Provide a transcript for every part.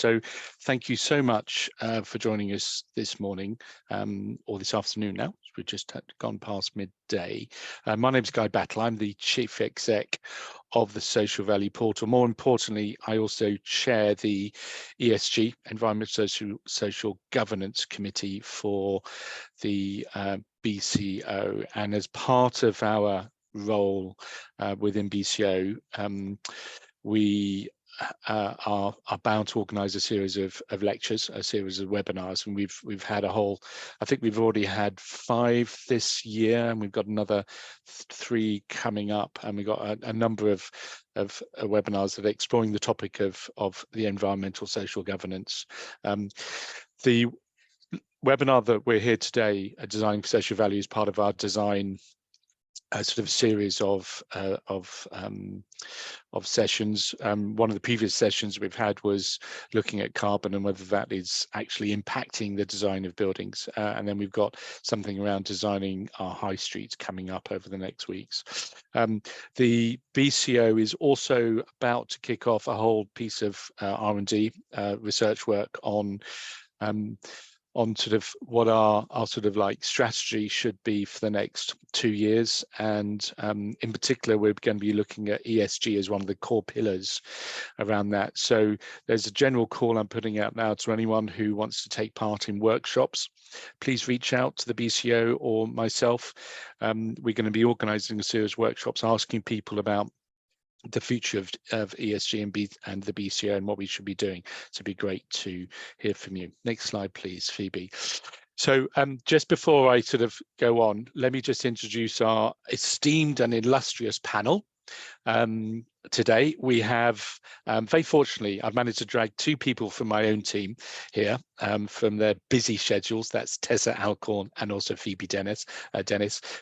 So thank you so much for joining us this morning or this afternoon now. We've just gone past midday. My name is Guy Battle. I'm the Chief Exec of the Social Value Portal. More importantly, I also chair the ESG, Environmental Social Governance Committee for the BCO. And as part of our role within BCO, we are bound to organise a series of lectures, a series of webinars, and we've had a whole. I think we've already had 5 this year, and we've got another 3 coming up, and we've got a number of webinars that are exploring the topic of the environmental social governance. The webinar that we're here today, Designing for Social Value, is part of our design sort of series of sessions. One of the previous sessions we've had was looking at carbon and whether that is actually impacting the design of buildings. And then we've got something around designing our high streets coming up over the next weeks. The BCO is also about to kick off a whole piece of R&D research work on sort of what our sort of like strategy should be for the next 2 years. And in particular, we're going to be looking at ESG as one of the core pillars around that. So there's a general call I'm putting out now to anyone who wants to take part in workshops. Please reach out to the BCO or myself. We're going to be organising a series of workshops asking people about the future of ESG and the BCO and what we should be doing. So it'd be great to hear from you. Next slide, please, Phoebe. So just before I sort of go on, let me just introduce our esteemed and illustrious panel. Today we have, very fortunately, I've managed to drag 2 people from my own team here from their busy schedules. That's Tessa Alcorn and also Phoebe Dennis.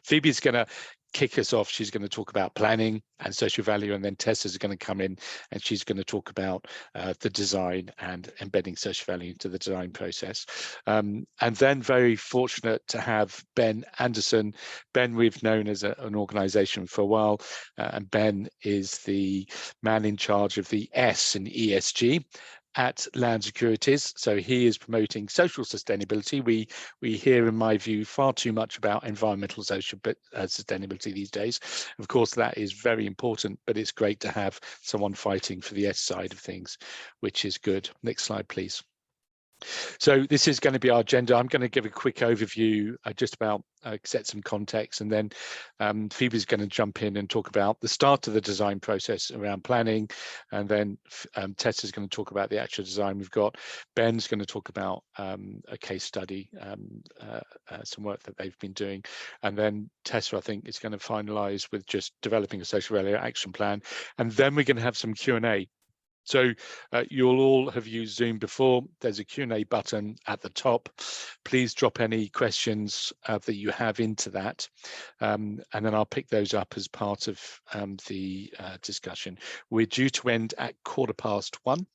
Phoebe's going to kick us off. She's going to talk about planning and social value, and then Tessa's going to come in and she's going to talk about the design and embedding social value into the design process. And then very fortunate to have Ben Anderson. Ben we've known as an organisation for a while, and Ben is the man in charge of the S in ESG at Land Securities. So he is promoting social sustainability. We hear, in my view, far too much about environmental social sustainability these days. Of course, that is very important, but it's great to have someone fighting for the S side of things, which is good. Next slide, please. So this is going to be our agenda. I'm going to give a quick overview, just about set some context, and then Phoebe's going to jump in and talk about the start of the design process around planning, and then Tessa's going to talk about the actual design. We've got Ben's going to talk about a case study, some work that they've been doing, and then Tessa, I think, is going to finalise with just developing a social value action plan, and then we're going to have some Q&A. So you'll all have used Zoom before. There's a Q&A button at the top. Please drop any questions that you have into that, and then I'll pick those up as part of the discussion. We're due to end at 1:15,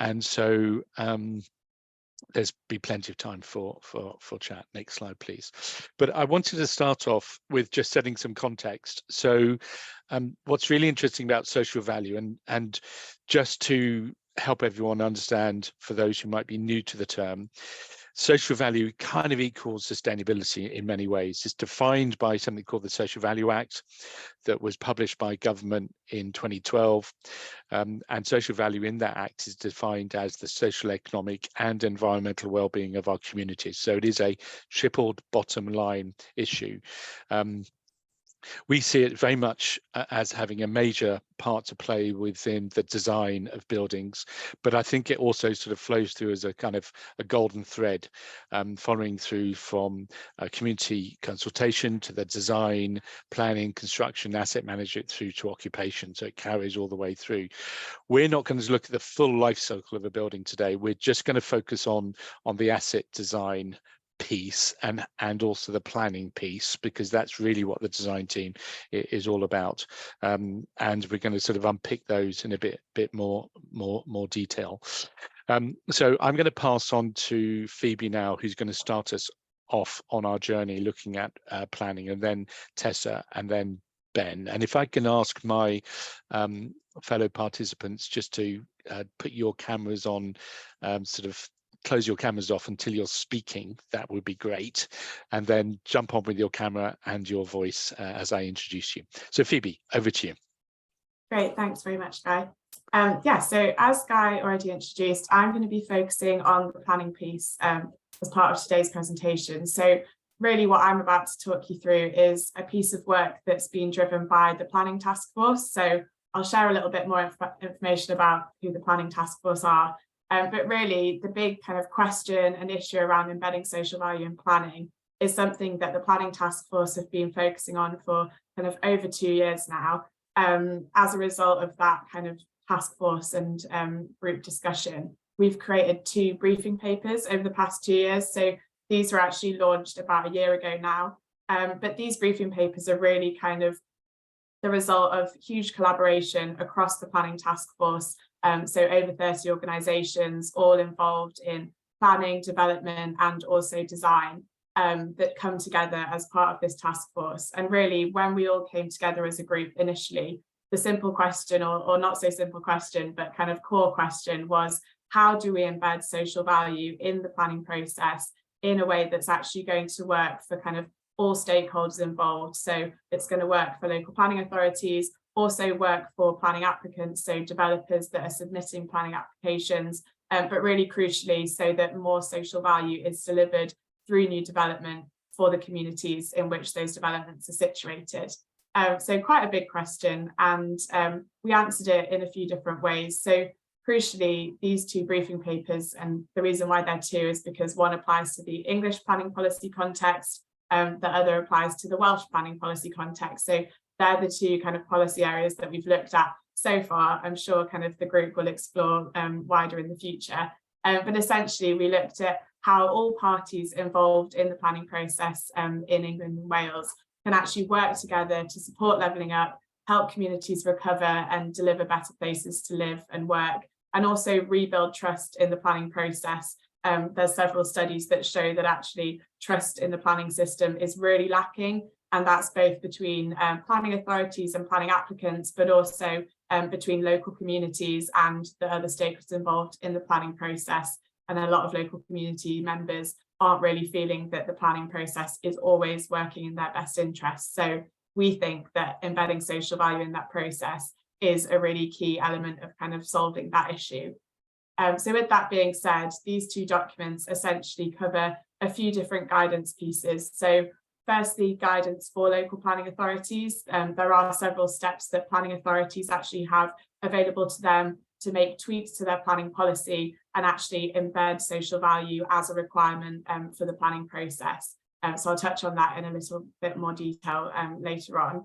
and so there's be plenty of time for chat. Next slide, please. But I wanted to start off with just setting some context. So what's really interesting about social value, and just to help everyone understand, for those who might be new to the term, social value kind of equals sustainability in many ways. It's defined by something called the Social Value Act that was published by government in 2012. And social value in that act is defined as the social, economic and environmental well-being of our communities. So it is a tripled bottom line issue. We see it very much as having a major part to play within the design of buildings, but I think it also sort of flows through as a kind of a golden thread, following through from community consultation to the design, planning, construction, asset management through to occupation. So it carries all the way through. We're not going to look at the full life cycle of a building today. We're just going to focus on the asset design piece and also the planning piece, because that's really what the design team is all about, and we're going to sort of unpick those in a bit more detail. So I'm going to pass on to Phoebe now, who's going to start us off on our journey looking at planning, and then Tessa, and then Ben. And if I can ask my fellow participants just to put your cameras on, sort of close your cameras off until you're speaking, that would be great. And then jump on with your camera and your voice as I introduce you. So Phoebe, over to you. Great, thanks very much, Guy. Yeah, so as Guy already introduced, I'm going to be focusing on the planning piece as part of today's presentation. So really what I'm about to talk you through is a piece of work that's been driven by the Planning Task Force. So I'll share a little bit more information about who the Planning Task Force are. But really the big kind of question and issue around embedding social value in planning is something that the Planning Task Force have been focusing on for kind of over 2 years now. As a result of that kind of task force and group discussion, we've created 2 briefing papers over the past 2 years. So these were actually launched about a year ago now. But these briefing papers are really kind of the result of huge collaboration across the Planning Task Force. So over 30 organisations, all involved in planning, development, and also design, that come together as part of this task force. And really, when we all came together as a group initially, the simple question, or not so simple question, but kind of core question was, how do we embed social value in the planning process in a way that's actually going to work for kind of all stakeholders involved? So it's going to work for local planning authorities, also work for planning applicants, so developers that are submitting planning applications, but really crucially, so that more social value is delivered through new development for the communities in which those developments are situated. So quite a big question, and we answered it in a few different ways. So crucially, these 2 briefing papers, and the reason why they're 2 is because one applies to the English planning policy context, the other applies to the Welsh planning policy context. So they're the 2 kind of policy areas that we've looked at so far. I'm sure kind of the group will explore wider in the future. But essentially, we looked at how all parties involved in the planning process in England and Wales can actually work together to support levelling up, help communities recover and deliver better places to live and work, and also rebuild trust in the planning process. There's several studies that show that actually trust in the planning system is really lacking, and that's both between planning authorities and planning applicants, but also between local communities and the other stakeholders involved in the planning process. And a lot of local community members aren't really feeling that the planning process is always working in their best interest. So we think that embedding social value in that process is a really key element of kind of solving that issue. So with that being said, these 2 documents essentially cover a few different guidance pieces. So firstly, guidance for local planning authorities. There are several steps that planning authorities actually have available to them to make tweaks to their planning policy and actually embed social value as a requirement for the planning process. So I'll touch on that in a little bit more detail later on.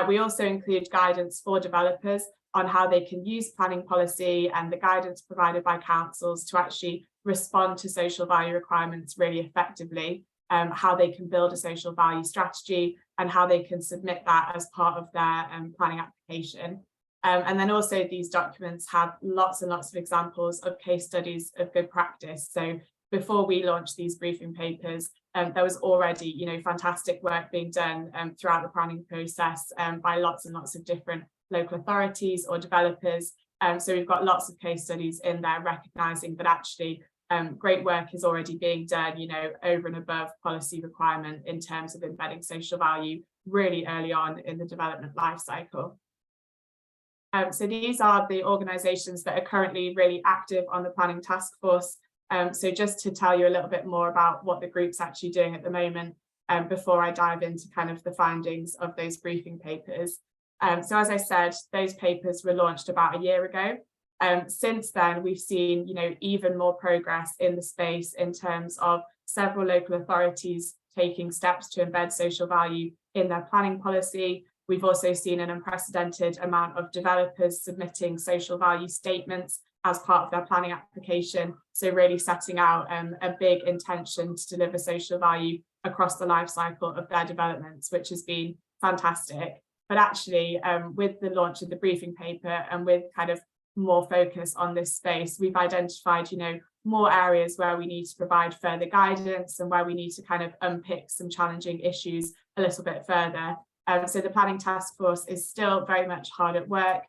We also include guidance for developers on how they can use planning policy and the guidance provided by councils to actually respond to social value requirements really effectively, how they can build a social value strategy and how they can submit that as part of their planning application. And then also these documents have lots and lots of examples of case studies of good practice. So before we launched these briefing papers, there was already, fantastic work being done throughout the planning process by lots and lots of different local authorities or developers. So we've got lots of case studies in there recognising that actually great work is already being done, over and above policy requirement in terms of embedding social value really early on in the development life cycle. So these are the organisations that are currently really active on the Planning Task Force. So just to tell you a little bit more about what the group's actually doing at the moment, before I dive into kind of the findings of those briefing papers. So as I said, those papers were launched about a year ago. Since then, we've seen, even more progress in the space in terms of several local authorities taking steps to embed social value in their planning policy. We've also seen an unprecedented amount of developers submitting social value statements as part of their planning application. So really setting out a big intention to deliver social value across the life cycle of their developments, which has been fantastic. But actually, with the launch of the briefing paper and with kind of more focus on this space, we've identified, more areas where we need to provide further guidance and where we need to kind of unpick some challenging issues a little bit further. So the Planning Task Force is still very much hard at work.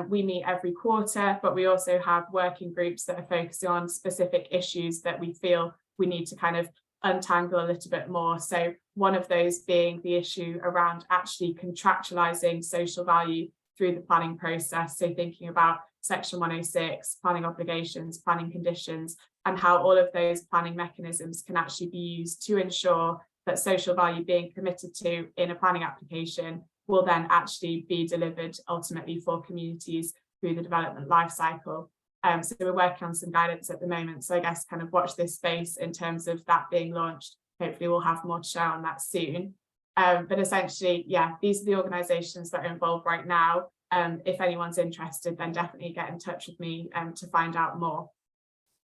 We meet every quarter, but we also have working groups that are focusing on specific issues that we feel we need to kind of untangle a little bit more. So one of those being the issue around actually contractualizing social value through the planning process. So thinking about Section 106, planning obligations, planning conditions, and how all of those planning mechanisms can actually be used to ensure that social value being committed to in a planning application will then actually be delivered ultimately for communities through the development life cycle. So we're working on some guidance at the moment. So I guess kind of watch this space in terms of that being launched. Hopefully we'll have more to share on that soon. But essentially, yeah, these are the organisations that are involved right now. If anyone's interested, then definitely get in touch with me to find out more.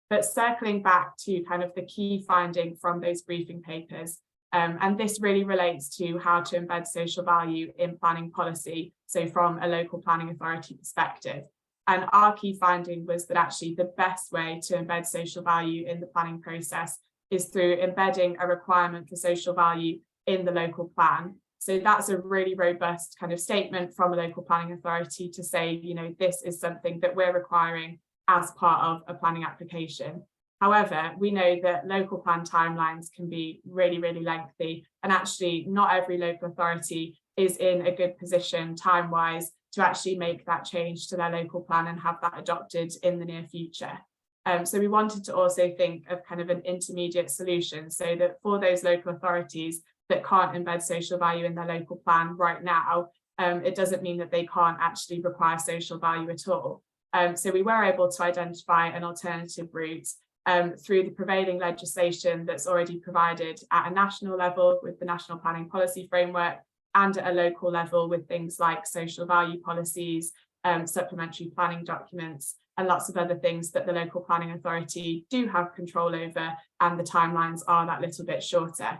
But circling back to kind of the key finding from those briefing papers, and this really relates to how to embed social value in planning policy, so from a local planning authority perspective. And our key finding was that actually the best way to embed social value in the planning process is through embedding a requirement for social value in the local plan. So that's a really robust kind of statement from a local planning authority to say, you know, this is something that we're requiring as part of a planning application. However, we know that local plan timelines can be really, really lengthy, and actually not every local authority is in a good position time-wise to actually make that change to their local plan and have that adopted in the near future. So we wanted to also think of kind of an intermediate solution so that for those local authorities that can't embed social value in their local plan right now, it doesn't mean that they can't actually require social value at all. So we were able to identify an alternative route through the prevailing legislation that's already provided at a national level with the National Planning Policy Framework, and at a local level with things like social value policies, supplementary planning documents, and lots of other things that the local planning authority do have control over, and the timelines are that little bit shorter.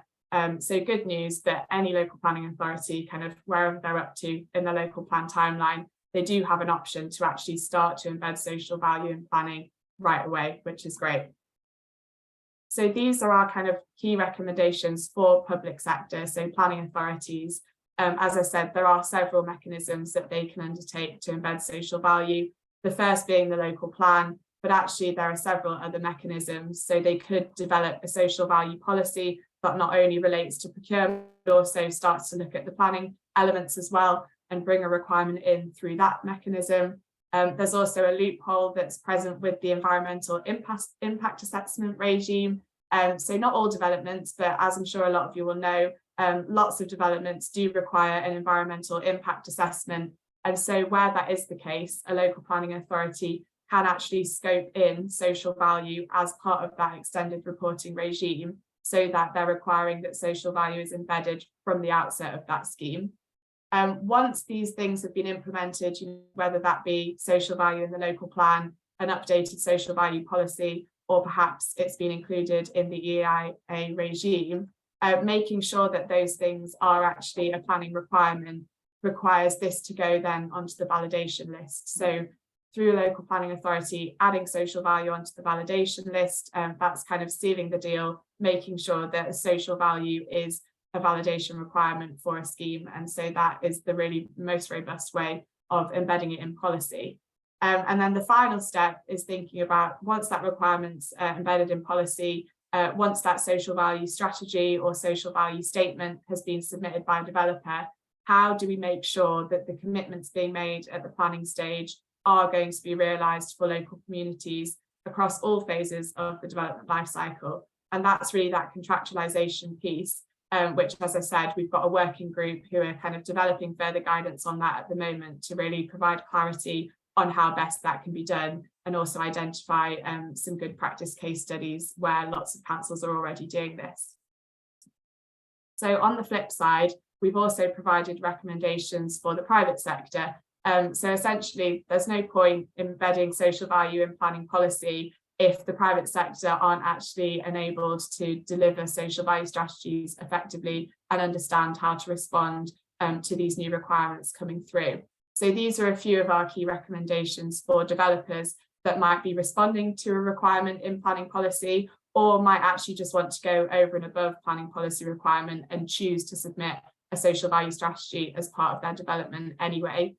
So good news that any local planning authority, kind of wherever they're up to in the local plan timeline, they do have an option to actually start to embed social value in planning right away, which is great. So these are our kind of key recommendations for public sector, so planning authorities. As I said, there are several mechanisms that they can undertake to embed social value. The first being the local plan, but actually there are several other mechanisms. So they could develop a social value policy that not only relates to procurement, but also starts to look at the planning elements as well and bring a requirement in through that mechanism. There's also a loophole that's present with the environmental impact assessment regime. So not all developments, but as I'm sure a lot of you will know, lots of developments do require an environmental impact assessment. And so where that is the case, a local planning authority can actually scope in social value as part of that extended reporting regime, so that they're requiring that social value is embedded from the outset of that scheme. Once these things have been implemented, whether that be social value in the local plan, an updated social value policy, or perhaps it's been included in the EIA regime, making sure that those things are actually a planning requirement requires this to go then onto the validation list. So through a local planning authority, adding social value onto the validation list, that's kind of sealing the deal, making sure that a social value is a validation requirement for a scheme. And so that is the really most robust way of embedding it in policy. And then the final step is thinking about, once that requirement's embedded in policy, once that social value strategy or social value statement has been submitted by a developer, how do we make sure that the commitments being made at the planning stage are going to be realised for local communities across all phases of the development life cycle? And that's really that contractualisation piece, which, as I said, we've got a working group who are kind of developing further guidance on that at the moment to really provide clarity on how best that can be done, and also identify some good practice case studies where lots of councils are already doing this. So on the flip side, we've also provided recommendations for the private sector. So essentially, there's no point embedding social value in planning policy if the private sector aren't actually enabled to deliver social value strategies effectively and understand how to respond to these new requirements coming through. So these are a few of our key recommendations for developers that might be responding to a requirement in planning policy, or might actually just want to go over and above planning policy requirement and choose to submit a social value strategy as part of their development anyway.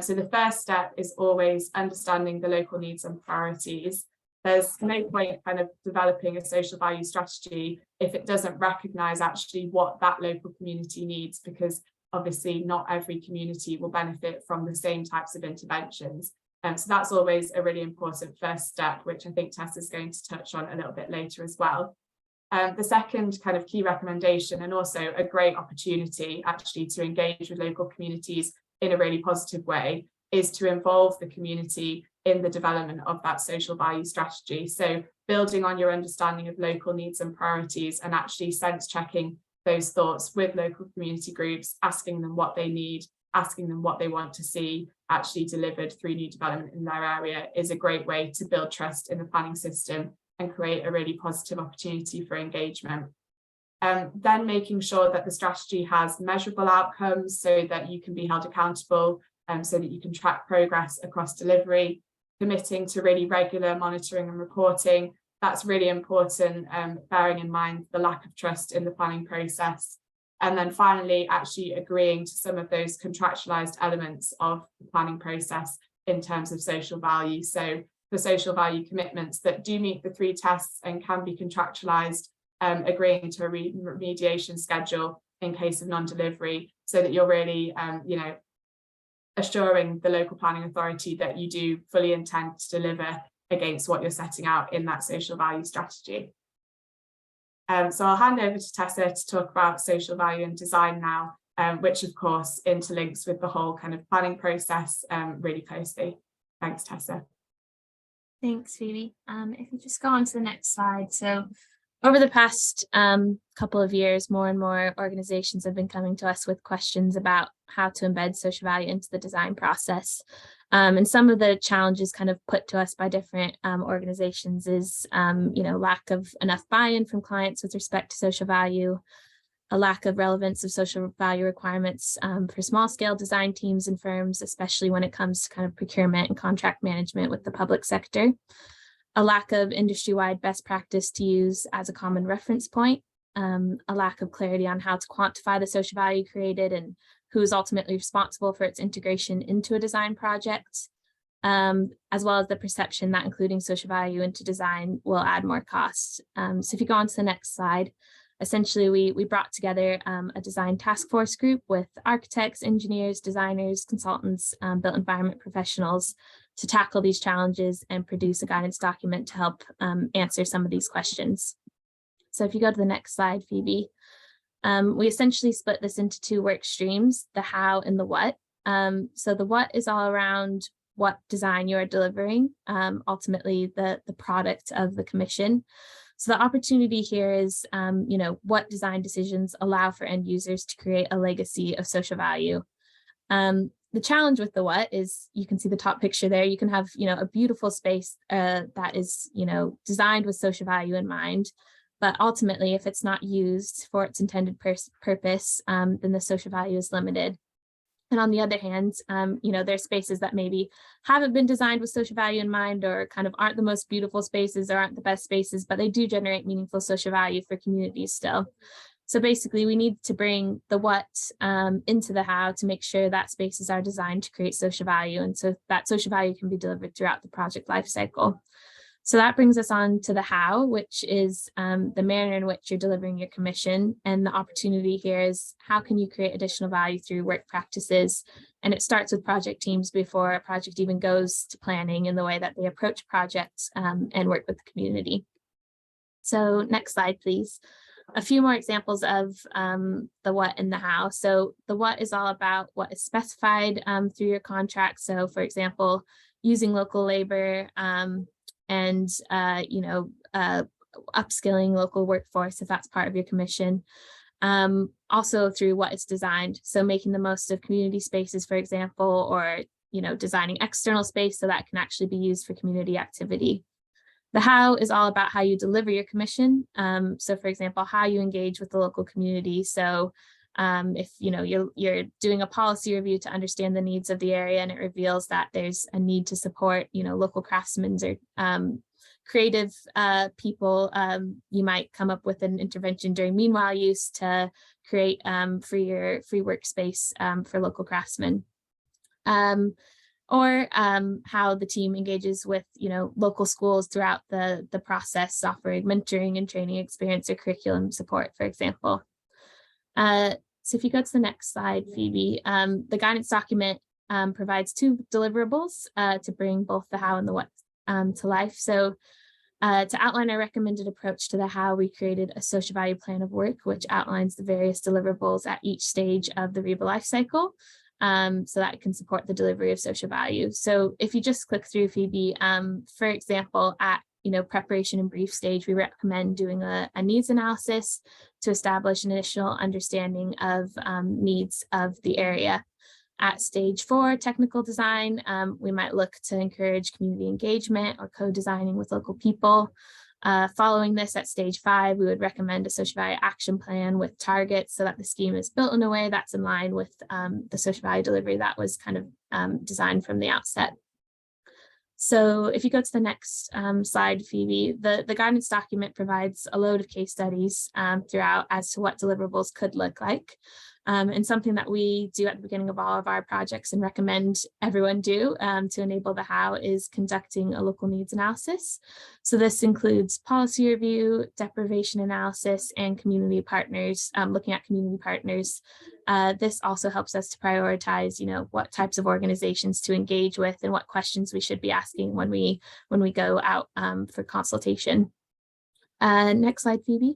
So the first step is always understanding the local needs and priorities. There's no point kind of developing a social value strategy if it doesn't recognise actually what that local community needs, because obviously not every community will benefit from the same types of interventions. So that's always a really important first step, which I think Tess is going to touch on a little bit later as well. The second kind of key recommendation, and also a great opportunity actually to engage with local communities in a really positive way, is to involve the community in the development of that social value strategy. So building on your understanding of local needs and priorities, and actually sense checking those thoughts with local community groups, asking them what they need, asking them what they want to see actually delivered through new development in their area, is a great way to build trust in the planning system and create a really positive opportunity for engagement. Then making sure that the strategy has measurable outcomes so that you can be held accountable, so that you can track progress across delivery, committing to really regular monitoring and reporting. That's really important, bearing in mind the lack of trust in the planning process. And then finally, actually agreeing to some of those contractualized elements of the planning process in terms of social value. So the social value commitments that do meet the 3 tests and can be contractualized, agreeing to a remediation schedule in case of non-delivery, so that you're really, assuring the local planning authority that you do fully intend to deliver against what you're setting out in that social value strategy. So I'll hand over to Tessa to talk about social value and design now, which of course interlinks with the whole kind of planning process really closely. Thanks, Tessa. Thanks, Phoebe. If you just go on to the next slide. So over the past couple of years, more and more organizations have been coming to us with questions about how to embed social value into the design process. And some of the challenges kind of put to us by different organizations is, lack of enough buy-in from clients with respect to social value, a lack of relevance of social value requirements for small scale design teams and firms, especially when it comes to kind of procurement and contract management with the public sector, a lack of industry-wide best practice to use as a common reference point, a lack of clarity on how to quantify the social value created and who is ultimately responsible for its integration into a design project, as well as the perception that including social value into design will add more costs. So if you go on to the next slide, essentially we brought together a design task force group with architects, engineers, designers, consultants, built environment professionals to tackle these challenges and produce a guidance document to help answer some of these questions. So if you go to the next slide, Phoebe, we essentially split this into 2 work streams, the how and the what. So the what is all around what design you're delivering, ultimately the product of the commission. So the opportunity here is, what design decisions allow for end users to create a legacy of social value. The challenge with the what is, you can see the top picture there, you can have, a beautiful space that is, designed with social value in mind. But ultimately, if it's not used for its intended purpose, then the social value is limited. And on the other hand, there's spaces that maybe haven't been designed with social value in mind, or kind of aren't the most beautiful spaces or aren't the best spaces, but they do generate meaningful social value for communities still. So basically, we need to bring the what into the how to make sure that spaces are designed to create social value. And so that social value can be delivered throughout the project lifecycle. So that brings us on to the how, which is the manner in which you're delivering your commission. And the opportunity here is, how can you create additional value through work practices? And it starts with project teams before a project even goes to planning, in the way that they approach projects and work with the community. So next slide, please. A few more examples of the what and the how. So the what is all about what is specified through your contract. So for example, using local labor, and upskilling local workforce, if that's part of your commission. Also through what it's designed, so making the most of community spaces, for example, or designing external space so that can actually be used for community activity. The how is all about how you deliver your commission. So for example, how you engage with the local community. So if you're doing a policy review to understand the needs of the area, and it reveals that there's a need to support work craftsmen or creative people, you might come up with an intervention during meanwhile use to create free workspace for local craftsmen. or how the team engages with, local schools throughout the process, offering mentoring and training experience or curriculum support, for example. So if you go to the next slide, Phoebe, the guidance document provides 2 deliverables to bring both the how and the what to life. So to outline our recommended approach to the how, we created a social value plan of work, which outlines the various deliverables at each stage of the REBA life cycle, so that it can support the delivery of social value. So if you just click through, Phoebe, for example, at preparation and brief stage, we recommend doing a needs analysis to establish an initial understanding of needs of the area. At stage 4, technical design, we might look to encourage community engagement or co-designing with local people. Following this, at stage 5, we would recommend a social value action plan with targets so that the scheme is built in a way that's in line with the social value delivery that was kind of designed from the outset. So if you go to the next slide, Phoebe, the guidance document provides a load of case studies throughout as to what deliverables could look like. And something that we do at the beginning of all of our projects and recommend everyone do to enable the how is conducting a local needs analysis. So this includes policy review, deprivation analysis, and community partners, looking at community partners. This also helps us to prioritize, what types of organizations to engage with and what questions we should be asking when we go out for consultation. Next slide, Phoebe.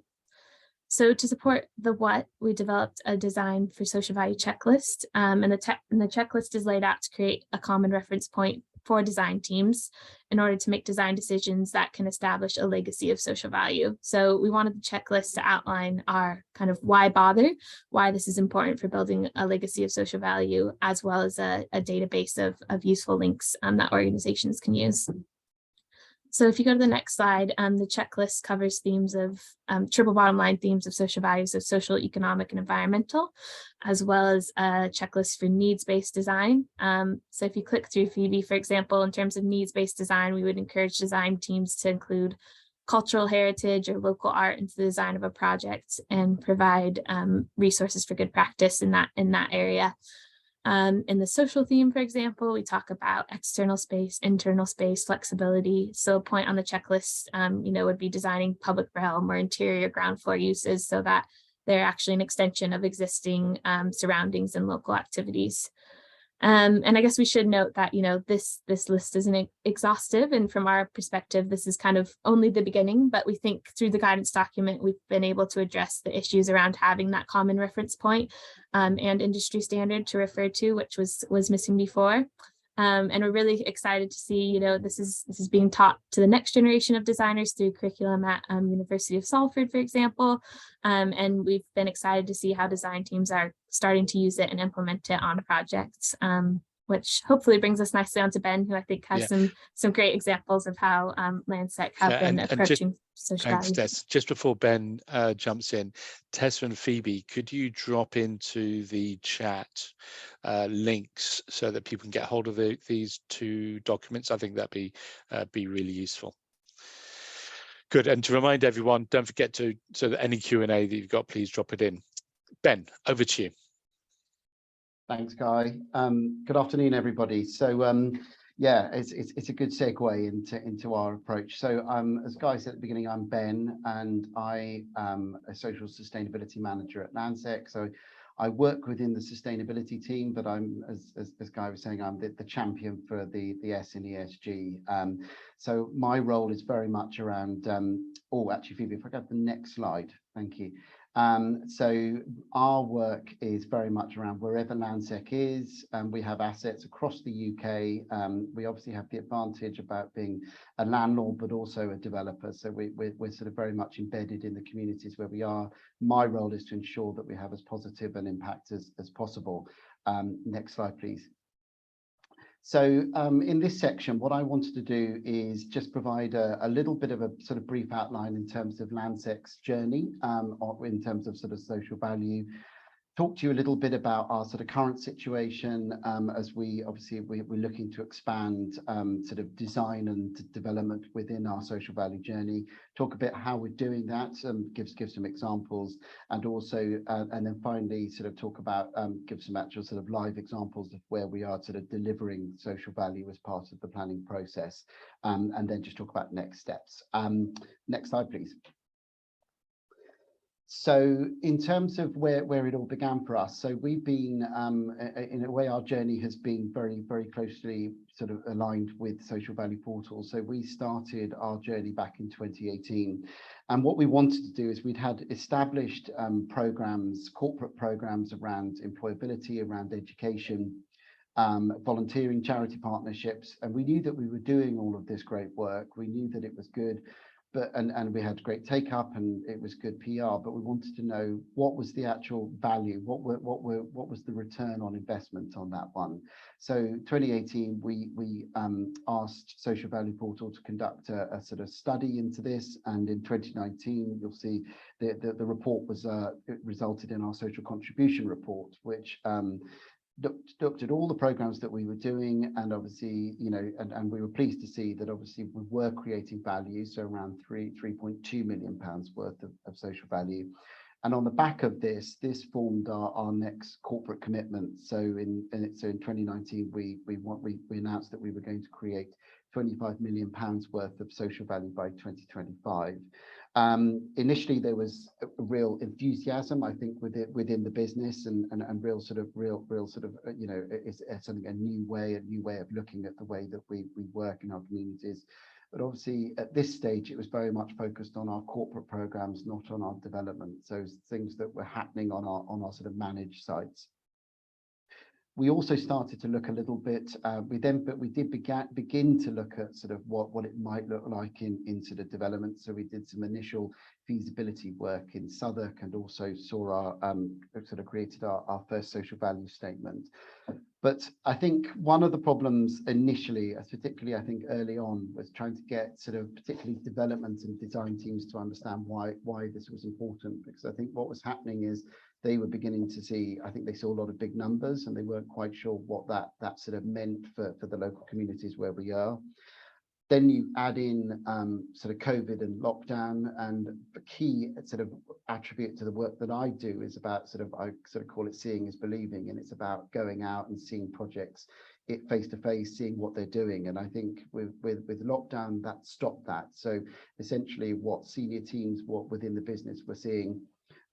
So to support the what, we developed a design for social value checklist, and the checklist is laid out to create a common reference point for design teams in order to make design decisions that can establish a legacy of social value. So we wanted the checklist to outline our kind of why bother, why this is important for building a legacy of social value, as well as a database of useful links that organizations can use. So if you go to the next slide, the checklist covers themes of triple bottom line themes of social values of social, economic, and environmental, as well as a checklist for needs-based design. So if you click through, Phoebe, for example, in terms of needs-based design, we would encourage design teams to include cultural heritage or local art into the design of a project and provide resources for good practice in that area. In the social theme, for example, we talk about external space, internal space, flexibility. So a point on the checklist, would be designing public realm or interior ground floor uses so that they're actually an extension of existing surroundings and local activities. And I guess we should note that, this list isn't exhaustive. And from our perspective, this is kind of only the beginning, but we think through the guidance document, we've been able to address the issues around having that common reference point and industry standard to refer to, which was missing before. And we're really excited to see, this is being taught to the next generation of designers through curriculum at University of Salford, for example. And we've been excited to see how design teams are starting to use it and implement it on projects, which hopefully brings us nicely onto Ben, who I think has some great examples of how Landsec have been approaching social value. Thanks, Tess. Just before Ben jumps in, Tessa and Phoebe, could you drop into the chat links so that people can get hold of these 2 documents? I think that'd be really useful. Good. And to remind everyone, don't forget so that any Q&A that you've got, please drop it in. Ben, over to you. Thanks, Guy. Good afternoon, everybody. So it's a good segue into our approach. So as Guy said at the beginning, I'm Ben, and I am a social sustainability manager at Landsec. So I work within the sustainability team, but I'm, as Guy was saying, I'm the champion for the S in ESG. So my role is very much around, actually, Phoebe, if I got the next slide, thank you. So our work is very much around wherever Landsec is. We have assets across the UK. We obviously have the advantage about being a landlord, but also a developer. So we're sort of very much embedded in the communities where we are. My role is to ensure that we have as positive an impact as possible. Next slide, please. So in this section, what I wanted to do is just provide a little bit of a sort of brief outline in terms of Landsec's journey, in terms of sort of social value, talk to you a little bit about our sort of current situation, as we're looking to expand sort of design and development within our social value journey. Talk a bit how we're doing that, give some examples, and also and then finally sort of talk about give some actual sort of live examples of where we are sort of delivering social value as part of the planning process, and then just talk about next steps. Next slide, please. So in terms of where it all began for us, so we've been, in a way, our journey has been very, very closely sort of aligned with Social Value Portal. So we started our journey back in 2018. And what we wanted to do is we'd had established programs, corporate programs around employability, around education, volunteering, charity partnerships. And we knew that we were doing all of this great work. We knew that it was good. But, and we had great take up and it was good PR, but we wanted to know what was the actual value, what was the return on investment on that one. So 2018, we asked Social Value Portal to conduct a sort of study into this, and in 2019 you'll see the report was it resulted in our social contribution report, which looked at all the programs that we were doing, and obviously, you know, and we were pleased to see that obviously we were creating value, so around 3.2 million pounds worth of social value. And on the back of this formed our next corporate commitment. So in 2019 we announced that we were going to create 25 million pounds worth of social value by 2025. Initially there was a real enthusiasm, I think, within the business, and real sort of you know, it's something, a new way of looking at the way that we work in our communities. But obviously at this stage it was very much focused on our corporate programs, not on our development, so things that were happening on our sort of managed sites. We also started to look a little bit, we did begin to look at sort of what it might look like in sort of development. So we did some initial feasibility work in Southwark, and also saw our sort of created our first social value statement. But I think one of the problems initially, particularly I think early on, was trying to get sort of particularly development and design teams to understand why this was important, because I think what was happening is they were beginning to see, I think they saw a lot of big numbers and they weren't quite sure what that sort of meant for the local communities where we are. Then you add in sort of COVID and lockdown, and the key sort of attribute to the work that I do is about I sort of call it seeing is believing, and it's about going out and seeing projects face to face, seeing what they're doing. And I think with lockdown that stopped that. So essentially what senior teams within the business were seeing,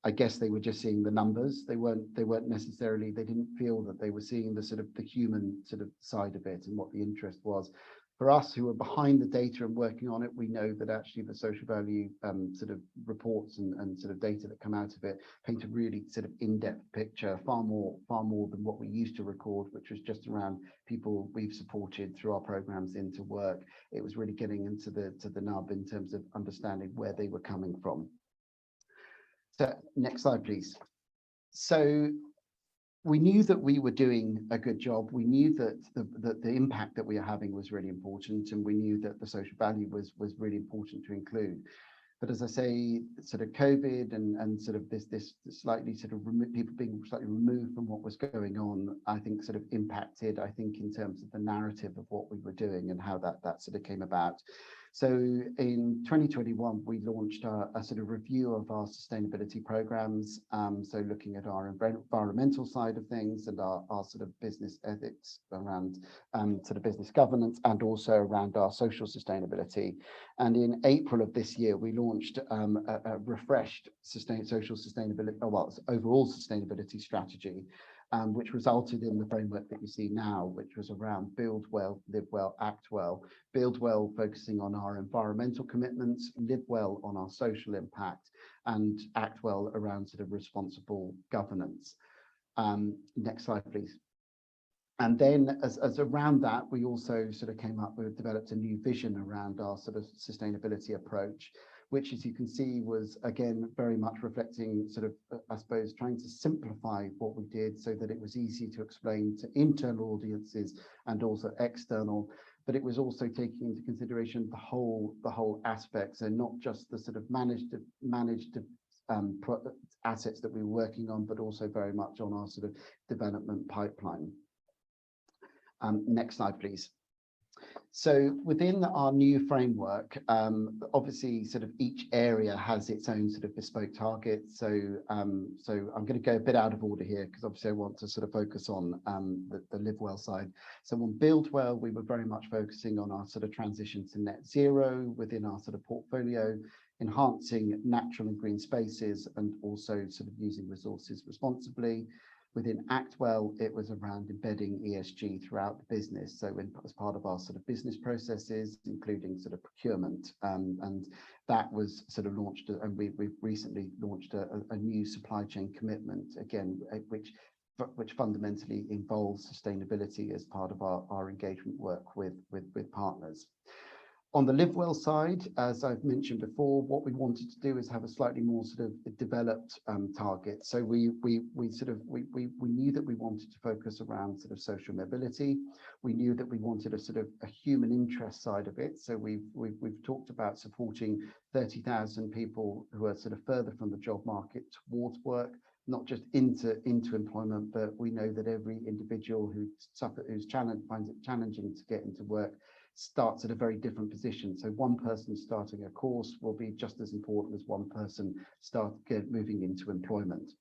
I guess they were just seeing the numbers. They weren't necessarily, they didn't feel that they were seeing the sort of the human sort of side of it and what the interest was. For us who are behind the data and working on it, we know that actually the social value sort of reports and sort of data that come out of it paint a really sort of in-depth picture, far more than what we used to record, which was just around people we've supported through our programs into work. It was really getting into the nub in terms of understanding where they were coming from. So next slide, please. So we knew that we were doing a good job. We knew that the impact that we are having was really important, and we knew that the social value was really important to include. But as I say, sort of COVID and sort of this slightly sort of people being slightly removed from what was going on, I think sort of impacted, I think, in terms of the narrative of what we were doing and how that sort of came about. So in 2021, we launched a sort of review of our sustainability programs. So looking at our environmental side of things and our sort of business ethics around sort of business governance, and also around our social sustainability. And in April of this year, we launched a refreshed overall sustainability strategy, which resulted in the framework that you see now, which was around build well, live well, act well. Build well, focusing on our environmental commitments, live well on our social impact, and act well around sort of responsible governance. Next slide, please. And then as around that, we also sort of developed a new vision around our sort of sustainability approach, which, as you can see, was again very much reflecting sort of, I suppose, trying to simplify what we did so that it was easy to explain to internal audiences and also external. But it was also taking into consideration the whole aspect, so not just the sort of managed assets that we were working on, but also very much on our sort of development pipeline. Next slide, please. So within our new framework, obviously sort of each area has its own sort of bespoke targets. So I'm going to go a bit out of order here because obviously I want to sort of focus on the live well side. So on build well, we were very much focusing on our sort of transition to net zero within our sort of portfolio, enhancing natural and green spaces, and also sort of using resources responsibly. Within Act Well, it was around embedding ESG throughout the business. So as part of our sort of business processes, including sort of procurement, and that was sort of launched, and we've recently launched a new supply chain commitment, again, which fundamentally involves sustainability as part of our engagement work with partners. On the live well side, as I've mentioned before, what we wanted to do is have a slightly more sort of developed target. So we knew that we wanted to focus around sort of social mobility. We knew that we wanted a sort of a human interest side of it. So we've talked about supporting 30,000 people who are sort of further from the job market towards work, not just into employment, but we know that every individual who's finds it challenging to get into work starts at a very different position. So one person starting a course will be just as important as one person moving into employment.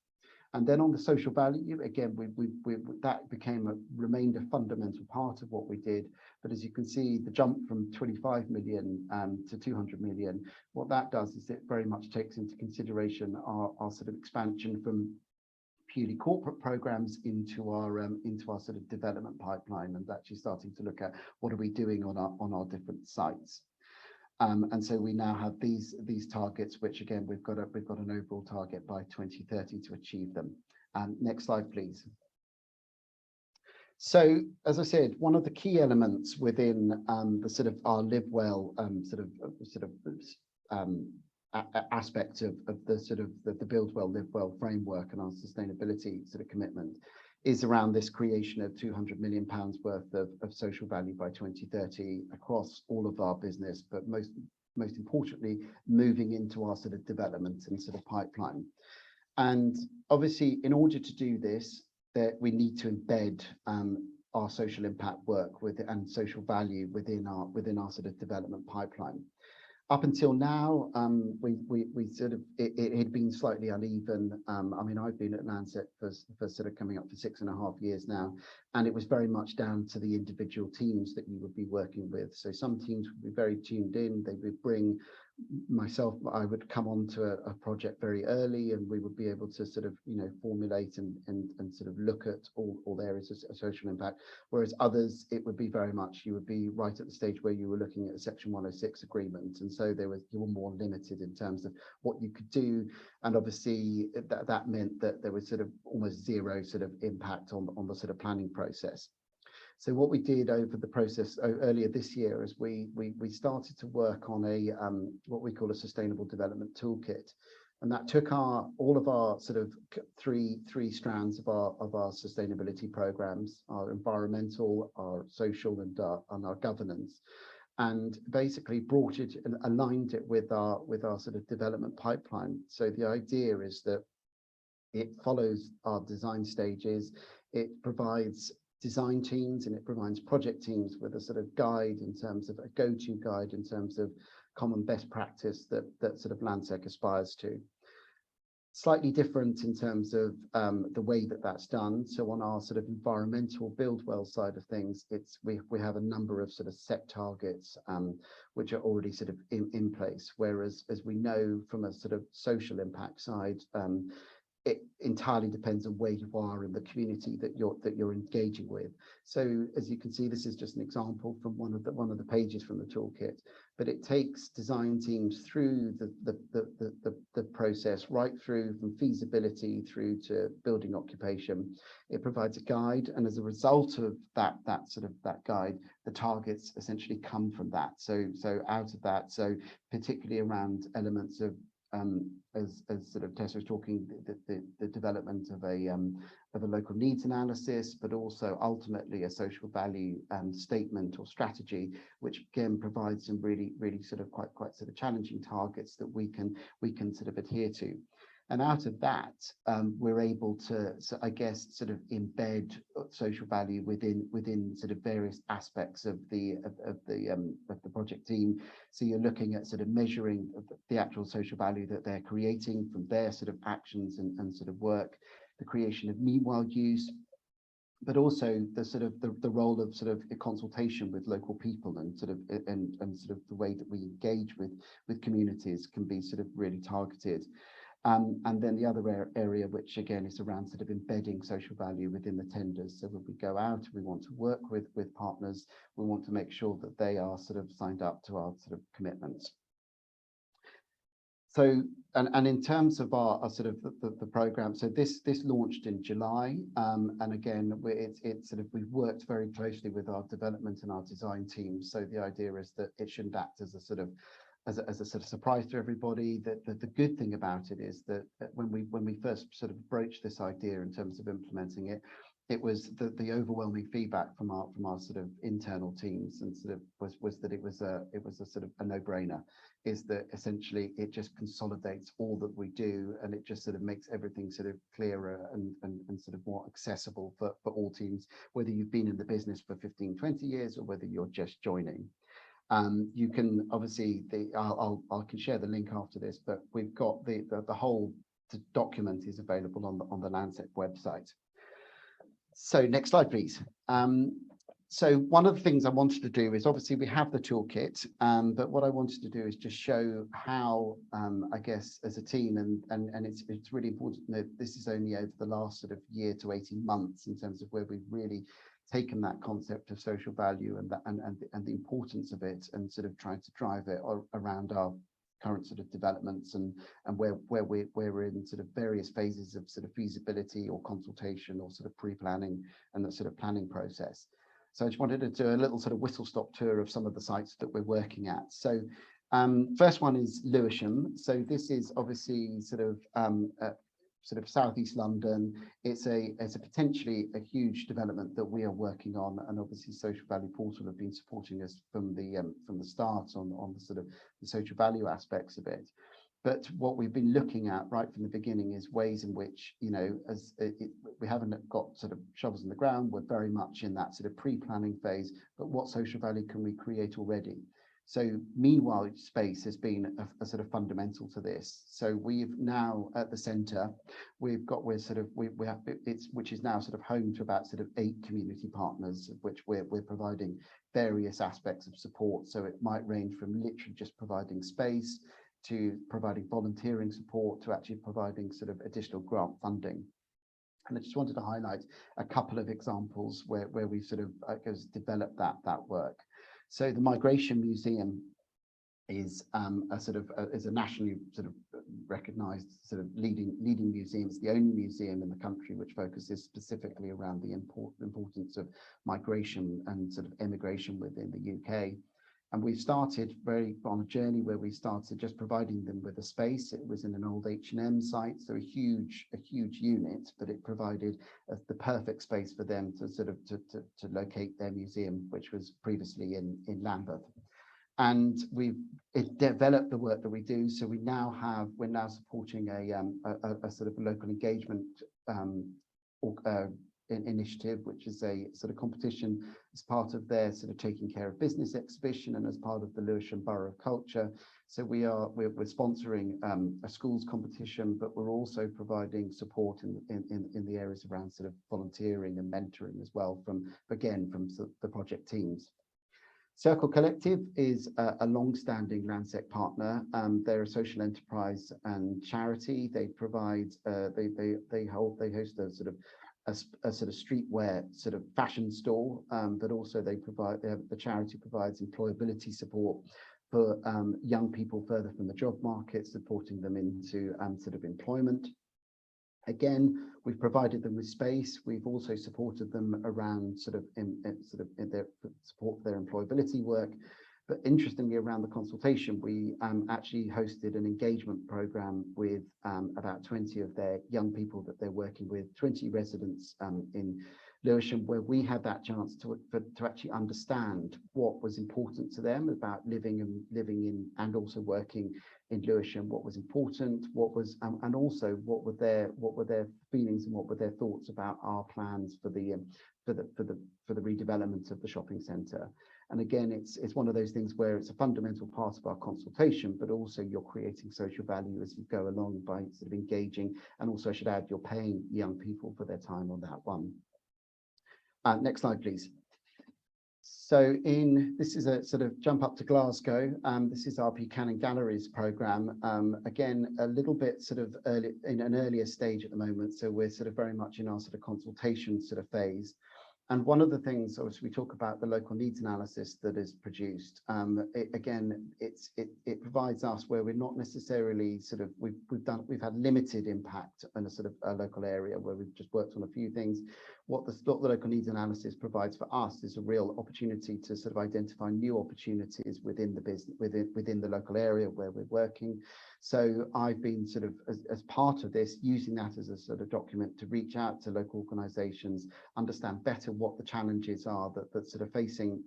And then on the social value, again, that remained a fundamental part of what we did. But as you can see, the jump from 25 million to 200 million, what that does is it very much takes into consideration our sort of expansion from purely corporate programs into our sort of development pipeline, and actually starting to look at what are we doing on our different sites. And so we now have these targets, which again we've got an overall target by 2030 to achieve them. Next slide, please. So, as I said, one of the key elements within the sort of our live well aspect of the sort of the build well, live well framework and our sustainability sort of commitment is around this creation of £200 million worth of social value by 2030 across all of our business, but most importantly, moving into our sort of development and sort of pipeline. And obviously, in order to do this, that we need to embed our social impact work and social value within our sort of development pipeline. Up until now, it had been slightly uneven. I mean, I've been at Lancet for sort of coming up to 6.5 years now, and it was very much down to the individual teams that you would be working with. So some teams would be very tuned in. They would bring myself, I would come on to a project very early, and we would be able to sort of, formulate and sort of look at all areas of social impact. Whereas others, it would be very much, you would be right at the stage where you were looking at a Section 106 agreement. And so you were more limited in terms of what you could do. And obviously that meant that there was sort of almost zero sort of impact on the sort of planning process. So what we did over the process earlier this year is we started to work on what we call a sustainable development toolkit, and that took all of our sort of three strands of our sustainability programs, our environmental, our social, and our governance, and basically brought it and aligned it with our sort of development pipeline. So the idea is that it follows our design stages, it provides design teams, and it provides project teams with a sort of guide in terms of a go-to guide in terms of common best practice that sort of Lancet aspires to. Slightly different in terms of the way that's done. So on our sort of environmental build well side of things, we have a number of sort of set targets which are already sort of in place. Whereas, as we know from a sort of social impact side, it entirely depends on where you are in the community that you're engaging with. So as you can see, this is just an example from one of the pages from the toolkit, but it takes design teams through the process, right through from feasibility through to building occupation. It provides a guide, and as a result of that guide, the targets essentially come from that. So out of that, so particularly around elements of as sort of Tessa was talking, the development of a local needs analysis, but also ultimately a social value statement or strategy, which again provides some really sort of quite sort of challenging targets that we can sort of adhere to. And out of that, we're able to, so I guess, sort of embed social value within sort of various aspects of the project team. So you're looking at sort of measuring the actual social value that they're creating from their sort of actions and sort of work, the creation of meanwhile use, but also the sort of the role of sort of a consultation with local people and sort of sort of the way that we engage with communities can be sort of really targeted. And then the other area, which again is around sort of embedding social value within the tenders. So when we go out, we want to work with partners, we want to make sure that they are sort of signed up to our sort of commitments. So, and in terms of our sort of the program, so this launched in July, and again, it's sort of, we've worked very closely with our development and our design teams. So the idea is that it shouldn't act as a sort of surprise to everybody. That the good thing about it is that when we first sort of broached this idea in terms of implementing it, it was the overwhelming feedback from our sort of internal teams, and sort of was that it was a sort of a no-brainer. Is that essentially it just consolidates all that we do, and it just sort of makes everything sort of clearer and sort of more accessible for all teams, whether you've been in the business for 15, 20 years or whether you're just joining. You can obviously, I can share the link after this, but we've got the whole document is available on the Lancet website. So next slide, please. So one of the things I wanted to do is, obviously we have the toolkit, but what I wanted to do is just show how, I guess, as a team, and it's really important that this is only over the last sort of year to 18 months in terms of where we've really taken that concept of social value and the importance of it, and sort of trying to drive it around our current sort of developments and where we're in sort of various phases of sort of feasibility or consultation or sort of pre-planning and the sort of planning process. So I just wanted to do a little sort of whistle-stop tour of some of the sites that we're working at. So first one is Lewisham. So this is obviously sort of southeast London. It's a potentially a huge development that we are working on, and obviously Social Value Portal have been supporting us from the start on the sort of the social value aspects of it. But what we've been looking at right from the beginning is ways in which, you know, we haven't got sort of shovels in the ground. We're very much in that sort of pre-planning phase, but what social value can we create already? So meanwhile space has been a sort of fundamental to this. So we've now at the centre, which is now sort of home to about sort of 8 community partners, of which we're providing various aspects of support. So it might range from literally just providing space to providing volunteering support to actually providing sort of additional grant funding. And I just wanted to highlight a couple of examples where we've sort of developed that work. So the Migration Museum is a nationally sort of recognised sort of leading museum. It's the only museum in the country which focuses specifically around the importance of migration and sort of immigration within the UK. And we started on a journey where we started just providing them with a space. It was in an old H&M site, so a huge unit, but it provided the perfect space for them to sort of to locate their museum, which was previously in Lambeth. And it developed the work that we do. So we're now supporting a sort of local engagement initiative, which is a sort of competition as part of their sort of Taking Care of Business exhibition and as part of the Lewisham Borough of Culture. So we're sponsoring a schools competition, but we're also providing support in the areas around sort of volunteering and mentoring as well from the project teams. Circle Collective is a long-standing Lancet partner. They're a social enterprise and charity. They provide they host a sort of streetwear sort of fashion store, but also the charity provides employability support for young people further from the job market, supporting them into sort of employment. Again, we've provided them with space. We've also supported them around in their support for their employability work. But interestingly, around the consultation, we actually hosted an engagement program with about 20 of their young people that they're working with, 20 residents in Lewisham, where we had that chance to actually understand what was important to them about living in and also working in Lewisham, what was important, what was and also what were their feelings and what were their thoughts about our plans for the redevelopment of the shopping centre. And again, it's one of those things where it's a fundamental part of our consultation, but also you're creating social value as you go along by sort of engaging, and also I should add, you're paying young people for their time on that one. Next slide, please. So this is a sort of jump up to Glasgow. This is our Buchanan Galleries programme. Again, a little bit sort of early, in an earlier stage at the moment. So we're sort of very much in our sort of consultation sort of phase. And one of the things, obviously, we talk about the local needs analysis that is produced. It provides us where we're not necessarily sort of we've had limited impact in a sort of a local area where we've just worked on a few things. What the local needs analysis provides for us is a real opportunity to sort of identify new opportunities within the business, within the local area where we're working. So I've been sort of as part of this using that as a sort of document to reach out to local organisations, understand better what the challenges are that sort of facing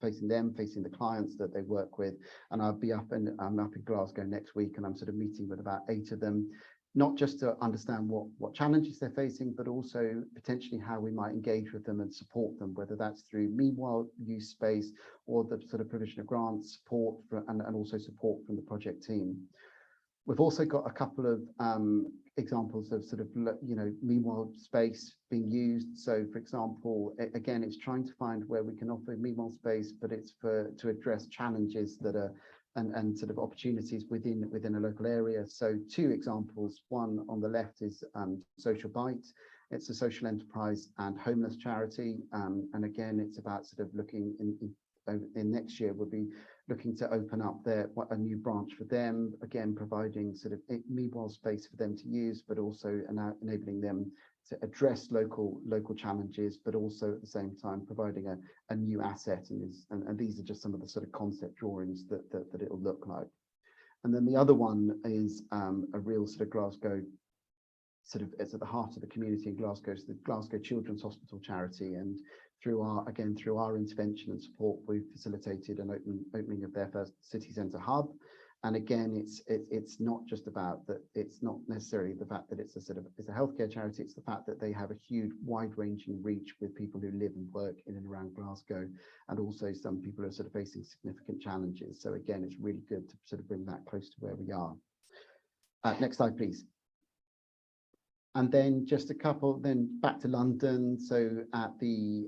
the clients that they work with. And I'm up in Glasgow next week, and I'm sort of meeting with about 8 of them, not just to understand what challenges they're facing, but also potentially how we might engage with them and support them, whether that's through meanwhile use space or the sort of provision of grants, support and also support from the project team. We've also got a couple of examples of sort of, meanwhile space being used. So, for example, again, it's trying to find where we can offer meanwhile space, but it's to address challenges that are and sort of opportunities within a local area. So 2 examples. One on the left is Social Bite. It's a social enterprise and homeless charity. And again, it's about sort of looking in next year, we'll be looking to open up a new branch for them, again providing sort of meanwhile space for them to use, but also enabling them to address local challenges, but also at the same time providing a new asset. And these are just some of the sort of concept drawings that it'll look like. And then the other one is a real sort of Glasgow, sort of it's at the heart of the community in Glasgow, so the Glasgow Children's Hospital charity. And through our intervention and support, we've facilitated an opening of their first city centre hub. And again, it's not just about that. It's not necessarily the fact that it's a healthcare charity. It's the fact that they have a huge, wide-ranging reach with people who live and work in and around Glasgow, and also some people are sort of facing significant challenges. So again, it's really good to sort of bring that close to where we are. Next slide, please. And then just a couple, then back to London. So at the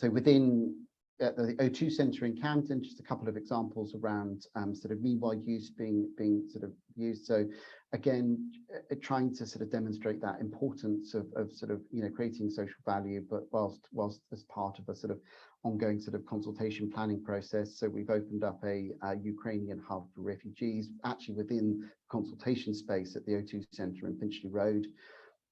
within the O2 Centre in Camden, just a couple of examples around sort of meanwhile use being sort of used. So again, trying to sort of demonstrate that importance of sort of creating social value, but whilst as part of a sort of ongoing sort of consultation planning process. So we've opened up a Ukrainian hub for refugees, actually within consultation space at the O2 Centre in Finchley Road.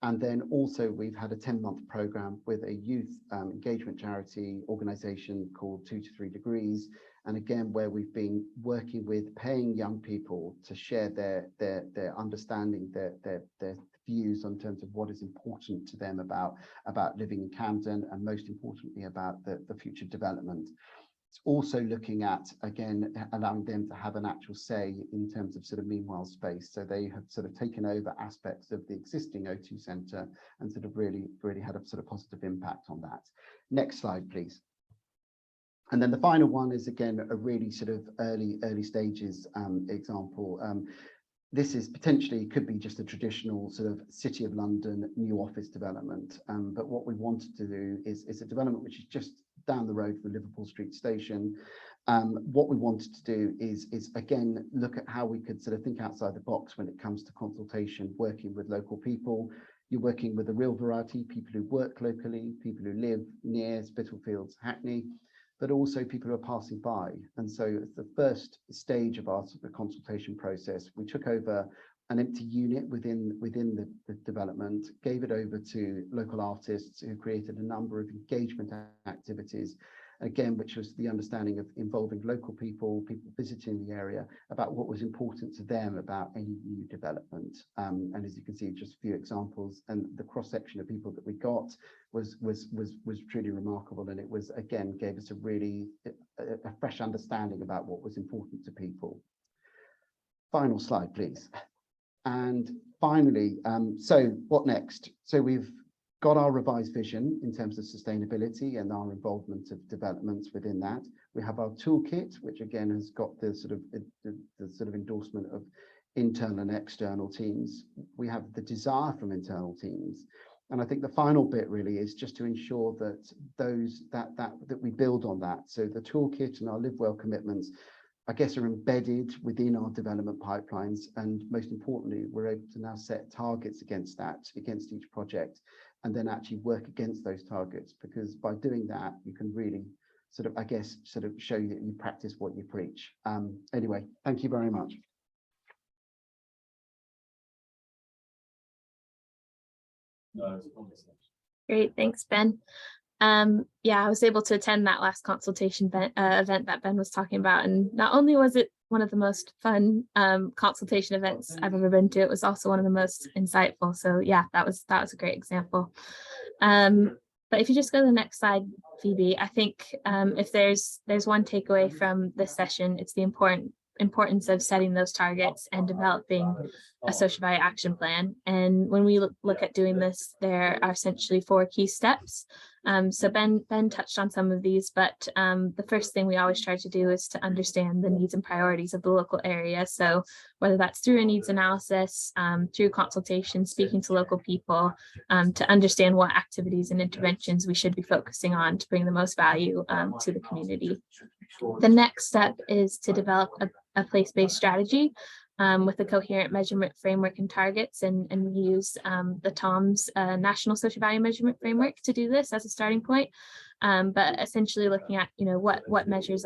And then also we've had a 10-month programme with a youth engagement charity organisation called 2 to 3 Degrees. And again, where we've been working with paying young people to share their understanding, their views in terms of what is important to them about living in Camden, and most importantly about the future development. It's also looking at, again, allowing them to have an actual say in terms of sort of meanwhile space. So they have sort of taken over aspects of the existing O2 Centre and sort of really had a sort of positive impact on that. Next slide, please. And then the final one is, again, a really sort of early stages example. This is potentially could be just a traditional sort of City of London new office development. But what we wanted to do is a development which is just down the road from Liverpool Street Station. What we wanted to do is again look at how we could sort of think outside the box when it comes to consultation, working with local people. You're working with a real variety, people who work locally, people who live near Spitalfields, Hackney, but also people who are passing by. And so it's the first stage of our sort of consultation process. We took over an empty unit within the development, gave it over to local artists who created a number of engagement activities. again, which was the understanding of involving local people, people visiting the area, about what was important to them about any new development. And as you can see, just a few examples, and the cross-section of people that we got was truly remarkable, and it was, again, gave us a really a fresh understanding about what was important to people. Final slide, please. And finally, so what next? So we've got our revised vision in terms of sustainability and our involvement of developments within that. We have our toolkit, which again has got the sort of endorsement of internal and external teams. We have the desire from internal teams. And I think the final bit really is just to ensure that that we build on that. So the toolkit and our live well commitments, I guess, are embedded within our development pipelines, and most importantly, we're able to now set targets against that, against each project, and then actually work against those targets, because by doing that, you can really sort of, I guess, sort of show that you practice what you preach. Anyway, thank you very much. Great, thanks, Ben. Yeah, I was able to attend that last consultation event that Ben was talking about, and not only was it one of the most fun consultation events I've ever been to, it was also one of the most insightful. So yeah, that was a great example. But if you just go to the next slide, Phoebe, I think if there's one takeaway from this session, it's the importance of setting those targets and developing a social value action plan. And when we look at doing this, there are essentially 4 key steps. So Ben touched on some of these, but the first thing we always try to do is to understand the needs and priorities of the local area. So whether that's through a needs analysis, through consultation, speaking to local people, to understand what activities and interventions we should be focusing on to bring the most value to the community. The next step is to develop a place-based strategy with a coherent measurement framework and targets, and we use the TOMS National Social Value Measurement Framework to do this as a starting point. But essentially looking at, what measures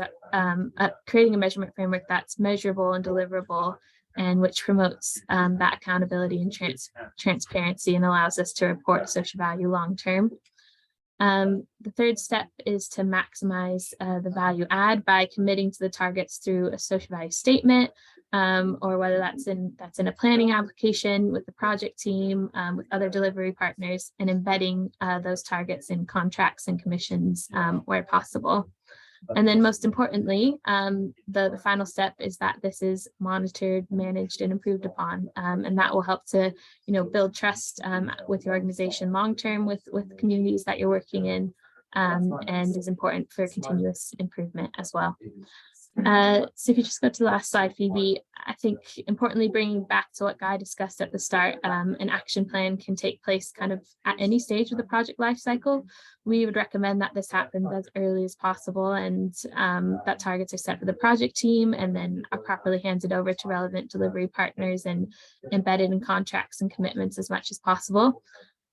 creating a measurement framework that's measurable and deliverable, and which promotes that accountability and transparency and allows us to report social value long term. The third step is to maximize the value add by committing to the targets through a social value statement, or whether that's in a planning application with the project team, with other delivery partners, and embedding those targets in contracts and commissions where possible. And then most importantly, the final step is that this is monitored, managed, and improved upon. And that will help to, build trust with your organization long-term with the communities that you're working in, and is important for continuous improvement as well. So if you just go to the last slide, Phoebe, I think importantly, bringing back to what Guy discussed at the start, an action plan can take place kind of at any stage of the project lifecycle. We would recommend that this happens as early as possible, and that targets are set for the project team and then are properly handed over to relevant delivery partners and embedded in contracts and commitments as much as possible.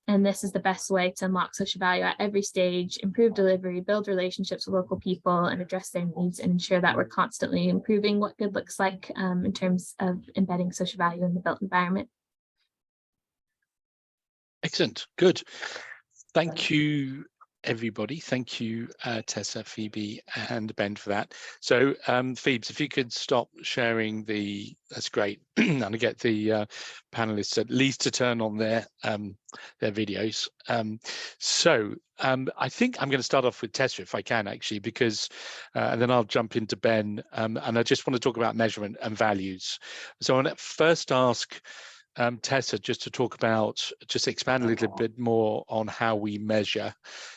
And this is the best way to unlock social value at every stage, improve delivery, build relationships with local people, and address their needs, and ensure that we're constantly improving what good looks like in terms of embedding social value in the built environment. Excellent. Good. Thank you, everybody. Thank you, Tessa, Phoebe, and Ben for that. So, Phoebes, if you could stop sharing that's great, and I get the panelists at least to turn on their videos. I think I'm going to start off with Tessa if I can, actually, because and then I'll jump into Ben, and I just want to talk about measurement and values. So I want to first ask Tessa just to expand a little bit more on how we measure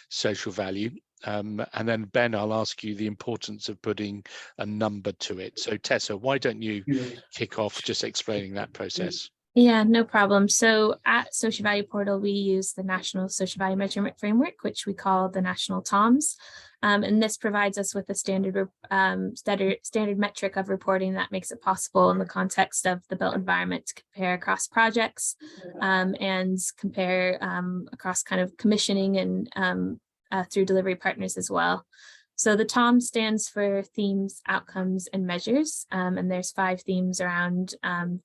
social value, and then Ben, I'll ask you the importance of putting a number to it. So Tessa, why don't you kick off just explaining that process? Yeah, no problem. So at Social Value Portal, we use the National Social Value Measurement Framework, which we call the National TOMS. And this provides us with a standard metric of reporting that makes it possible in the context of the built environment to compare across projects, and compare across kind of commissioning and through delivery partners as well. So the TOM stands for themes, outcomes, and measures. And there's 5 themes around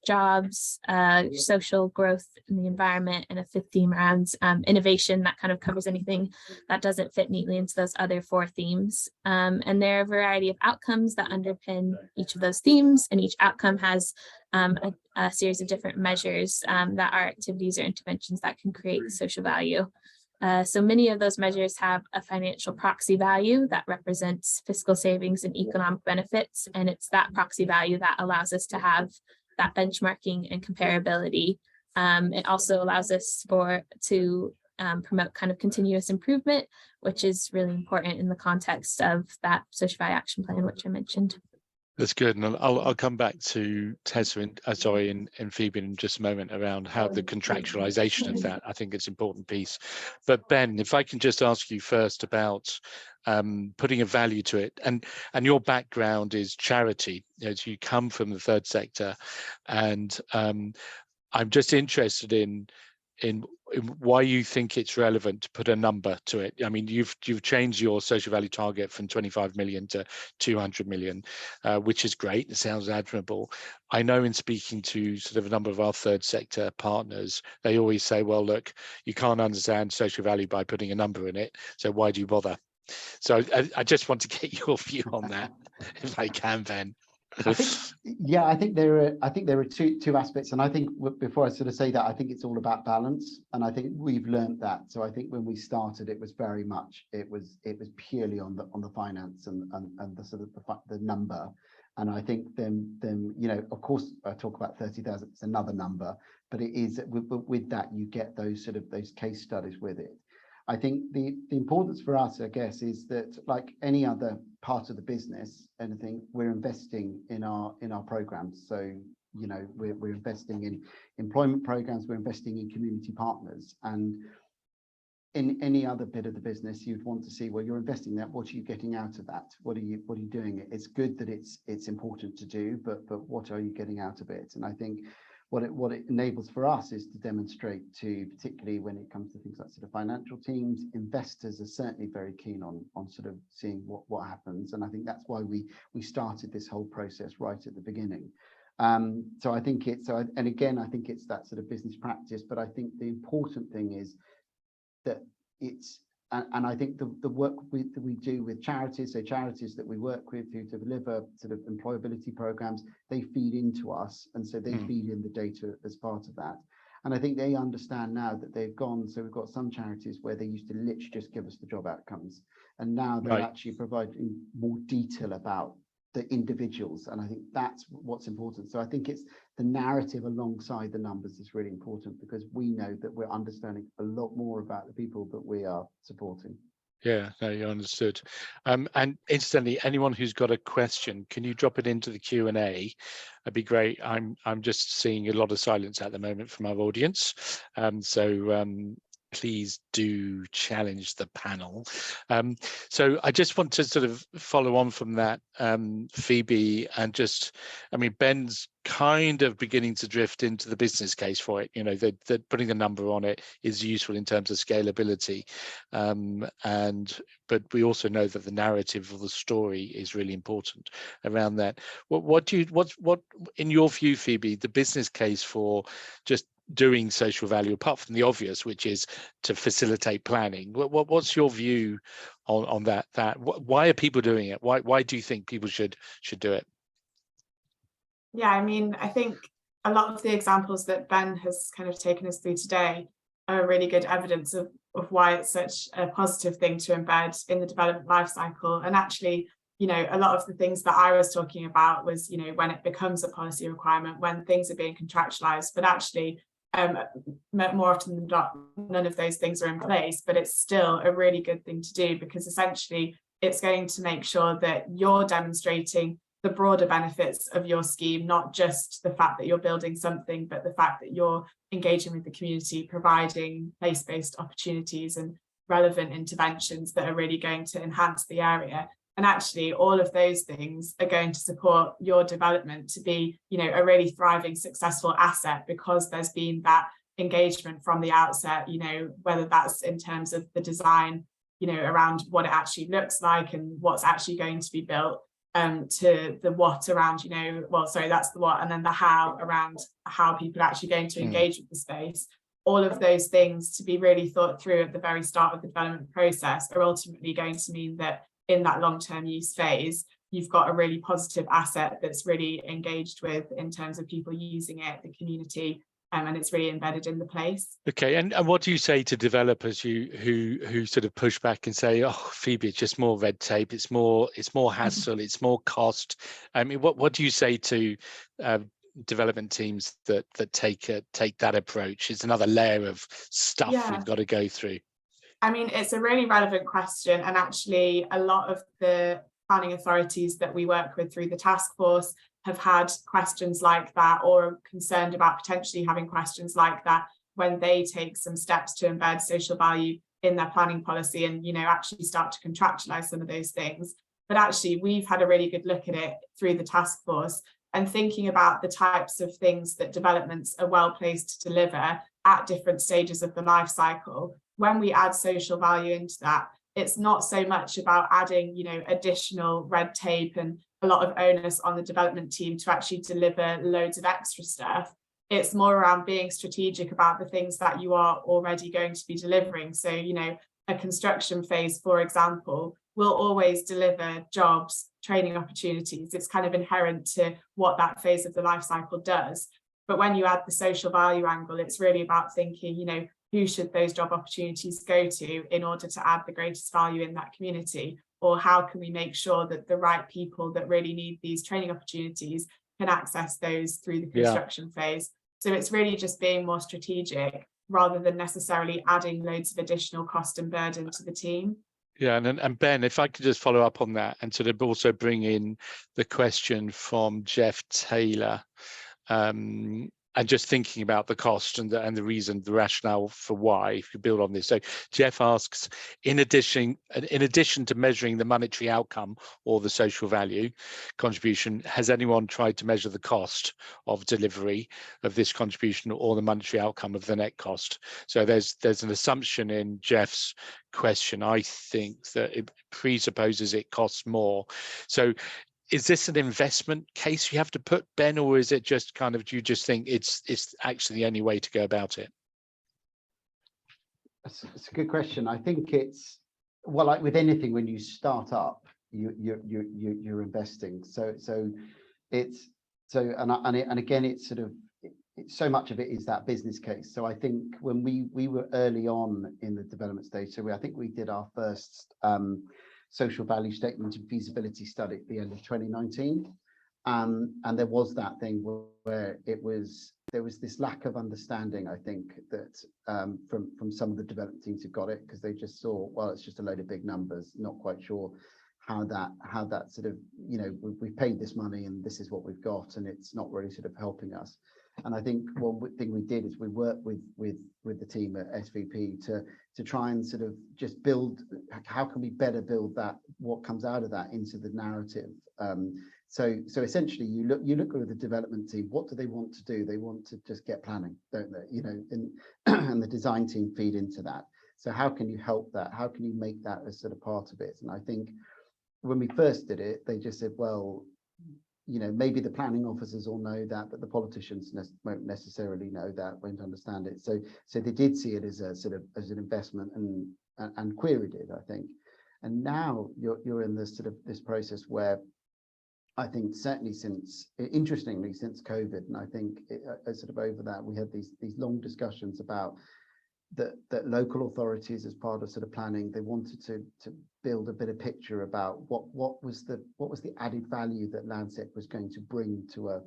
jobs, social growth in the environment, and a 5th theme around innovation that kind of covers anything that doesn't fit neatly into those other 4 themes. And there are a variety of outcomes that underpin each of those themes, and each outcome has a series of different measures that are activities or interventions that can create social value. So many of those measures have a financial proxy value that represents fiscal savings and economic benefits. And it's that proxy value that allows us to have that benchmarking and comparability. It also allows us to promote kind of continuous improvement, which is really important in the context of that social value action plan, which I mentioned. That's good, and I'll come back to Tessa and Phoebe in just a moment around how the contractualization of that. I think it's an important piece. But Ben, if I can just ask you first about putting a value to it, and your background is charity, as you come from the third sector, and I'm just interested in why you think it's relevant to put a number to it. I mean, you've changed your social value target from 25 million to 200 million, which is great. It sounds admirable. I know in speaking to sort of a number of our third sector partners, they always say, well, look, you can't understand social value by putting a number in it, so why do you bother? So I just want to get your view on that, if I can, Ben. I think there are two aspects, and I think before I sort of say that, I think it's all about balance, and I think we've learned that. So I think when we started, it was very much it was purely on the finance and the sort of the number, and I think then you know, of course I talk about 30,000, it's another number, but it is with that you get those sort of those case studies with it. I think the importance for us, I guess, is that like any other part of the business, anything, we're investing in our programs. So, you know, we're investing in employment programs, we're investing in community partners, and in any other bit of the business, you'd want to see, well, you're investing that, what are you getting out of that? What are you doing? It's good that it's important to do, but what are you getting out of it? And I think what it enables for us is to demonstrate to, particularly when it comes to things like sort of financial teams, investors are certainly very keen on sort of seeing what happens. And I think that's why we started this whole process right at the beginning. So I think and again, I think it's that sort of business practice, but I think the important thing is that it's, and I think the work that we do with charities, so charities that we work with who deliver sort of employability programs, they feed into us, and so they feed in the data as part of that. And I think they understand now that they've gone, so we've got some charities where they used to literally just give us the job outcomes, and now they're actually providing more detail about the individuals, and I think that's what's important. So I think it's the narrative alongside the numbers is really important, because we know that we're understanding a lot more about the people that we are supporting. Yeah, no, you understood. And incidentally, anyone who's got a question, can you drop it into the Q&A? That'd be great. I'm just seeing a lot of silence at the moment from our audience, so please do challenge the panel. So I just want to sort of follow on from that, Phoebe, and just, I mean, Ben's kind of beginning to drift into the business case for it. You know, that putting a number on it is useful in terms of scalability, but we also know that the narrative of the story is really important around that. What in your view, Phoebe, the business case for just doing social value, apart from the obvious, which is to facilitate planning? What's your view on that? Why are people doing it? Why do you think people should do it? Yeah, I mean, I think a lot of the examples that Ben has kind of taken us through today are really good evidence of why it's such a positive thing to embed in the development lifecycle. And actually, you know, a lot of the things that I was talking about was, you know, when it becomes a policy requirement, when things are being contractualized, but actually more often than not, none of those things are in place, but it's still a really good thing to do, because essentially it's going to make sure that you're demonstrating the broader benefits of your scheme, not just the fact that you're building something, but the fact that you're engaging with the community, providing place-based opportunities and relevant interventions that are really going to enhance the area. And actually, all of those things are going to support your development to be, you know, a really thriving, successful asset, because there's been that engagement from the outset, you know, whether that's in terms of the design you know, around what it actually looks like and what's actually going to be built, to the what around, you know, well, sorry, that's the what, and then the how around how people are actually going to engage with the space. All of those things to be really thought through at the very start of the development process are ultimately going to mean that in that long-term use phase, you've got a really positive asset that's really engaged with in terms of people using it, the community, and it's really embedded in the place. Okay, and what do you say to developers who sort of push back and say, "Oh, Phoebe, it's just more red tape. It's more hassle. It's more cost." I mean, what do you say to development teams that take that approach? It's another layer of stuff we've got to go through. I mean, it's a really relevant question, and actually, a lot of the planning authorities that we work with through the task force have had questions like that, or are concerned about potentially having questions like that when they take some steps to embed social value in their planning policy and, you know, actually start to contractualize some of those things. But actually, we've had a really good look at it through the task force and thinking about the types of things that developments are well placed to deliver at different stages of the life cycle. When we add social value into that, it's not so much about adding, you know, additional red tape and a lot of onus on the development team to actually deliver loads of extra stuff. It's more around being strategic about the things that you are already going to be delivering. So, you know, a construction phase, for example, will always deliver jobs, training opportunities. It's kind of inherent to what that phase of the life cycle does. But when you add the social value angle, it's really about thinking, you know, who should those job opportunities go to in order to add the greatest value in that community? Or how can we make sure that the right people that really need these training opportunities can access those through the construction phase? So it's really just being more strategic rather than necessarily adding loads of additional cost and burden to the team. Yeah, and Ben, if I could just follow up on that and sort of also bring in the question from Jeff Taylor, and just thinking about the cost and the reason, the rationale for why, if you build on this. So Jeff asks, in addition to measuring the monetary outcome or the social value contribution, has anyone tried to measure the cost of delivery of this contribution or the monetary outcome of the net cost? So there's an assumption in Jeff's question, I think, that it presupposes it costs more. So is this an investment case you have to put, Ben, or is it just kind of, do you just think it's actually the only way to go about it? It's a good question. I think it's, well, like with anything, when you start up, you're investing. And again, it's sort of, so much of it is that business case. So I think when we were early on in the development stage, so I think we did our first social value statement and feasibility study at the end of 2019, and there was that thing where there was this lack of understanding, I think, that from some of the development teams who got it, because they just saw, well, it's just a load of big numbers, not quite sure how that sort of, you know, we've paid this money and this is what we've got, and it's not really sort of helping us. And I think one thing we did is we worked with the team at SVP to try and sort of just build, how can we better build that, what comes out of that, into the narrative. So essentially you look at the development team, what do they want to do? They want to just get planning, don't they? You know, and the design team feed into that. So how can you help that? How can you make that as sort of part of it? And I think when we first did it, they just said, well, you know, maybe the planning officers all know that, but the politicians won't necessarily know that, won't understand it. So they did see it as a sort of as an investment and queried it, I think. And now you're in this sort of this process where I think certainly interestingly since COVID, and I think sort of over that we had these long discussions about that local authorities, as part of sort of planning, they wanted to build a bit of picture about what was the added value that Landsec was going to bring to a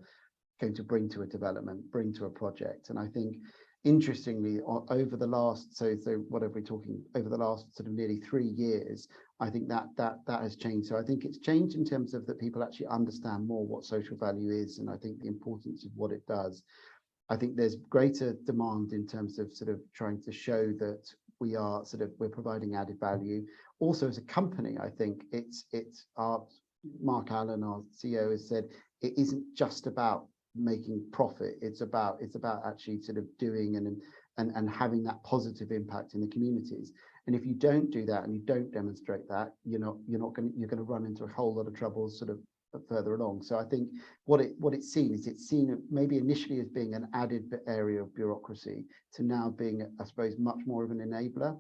development, bring to a project. And I think interestingly, over the last over the last sort of nearly 3 years, I think that has changed. So I think it's changed in terms of that people actually understand more what social value is, and I think the importance of what it does. I think there's greater demand in terms of sort of trying to show that we're providing added value. Also, as a company, I think it's our Mark Allen, our CEO, has said it isn't just about making profit. It's about actually sort of doing and having that positive impact in the communities. And if you don't do that and you don't demonstrate that, you're going to run into a whole lot of trouble sort of further along. So I think what it's seen maybe initially as being an added area of bureaucracy to now being, I suppose, much more of an enabler.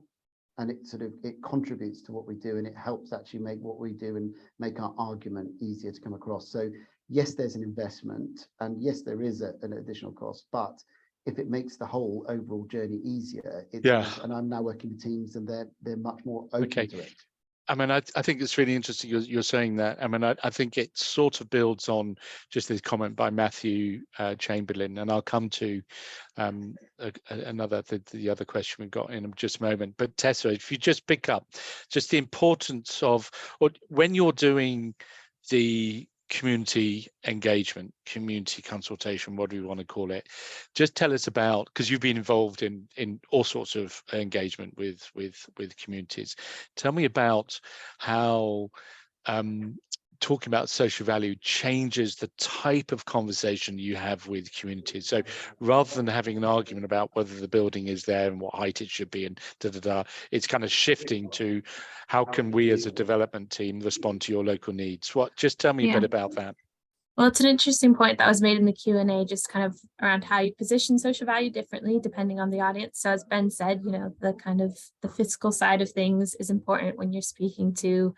And it contributes to what we do, and it helps actually make what we do and make our argument easier to come across. So yes, there's an investment, and yes, there is an additional cost, but if it makes the whole overall journey easier, and I'm now working with teams, and they're much more open to it. I mean, I think it's really interesting you're saying that. I mean, I think it sort of builds on just this comment by Matthew Chamberlain, and I'll come to the other question we've got in just a moment. But Tessa, if you just pick up just the importance of, or when you're doing the community engagement, community consultation, what do we want to call it, just tell us about, because you've been involved in all sorts of engagement with communities. Tell me about how talking about social value changes the type of conversation you have with communities. So rather than having an argument about whether the building is there and what height it should be and it's kind of shifting to how can we as a development team respond to your local needs. Just tell me a bit about that. Well, it's an interesting point that was made in the Q&A, just kind of around how you position social value differently depending on the audience. So as Ben said, the kind of the fiscal side of things is important when you're speaking to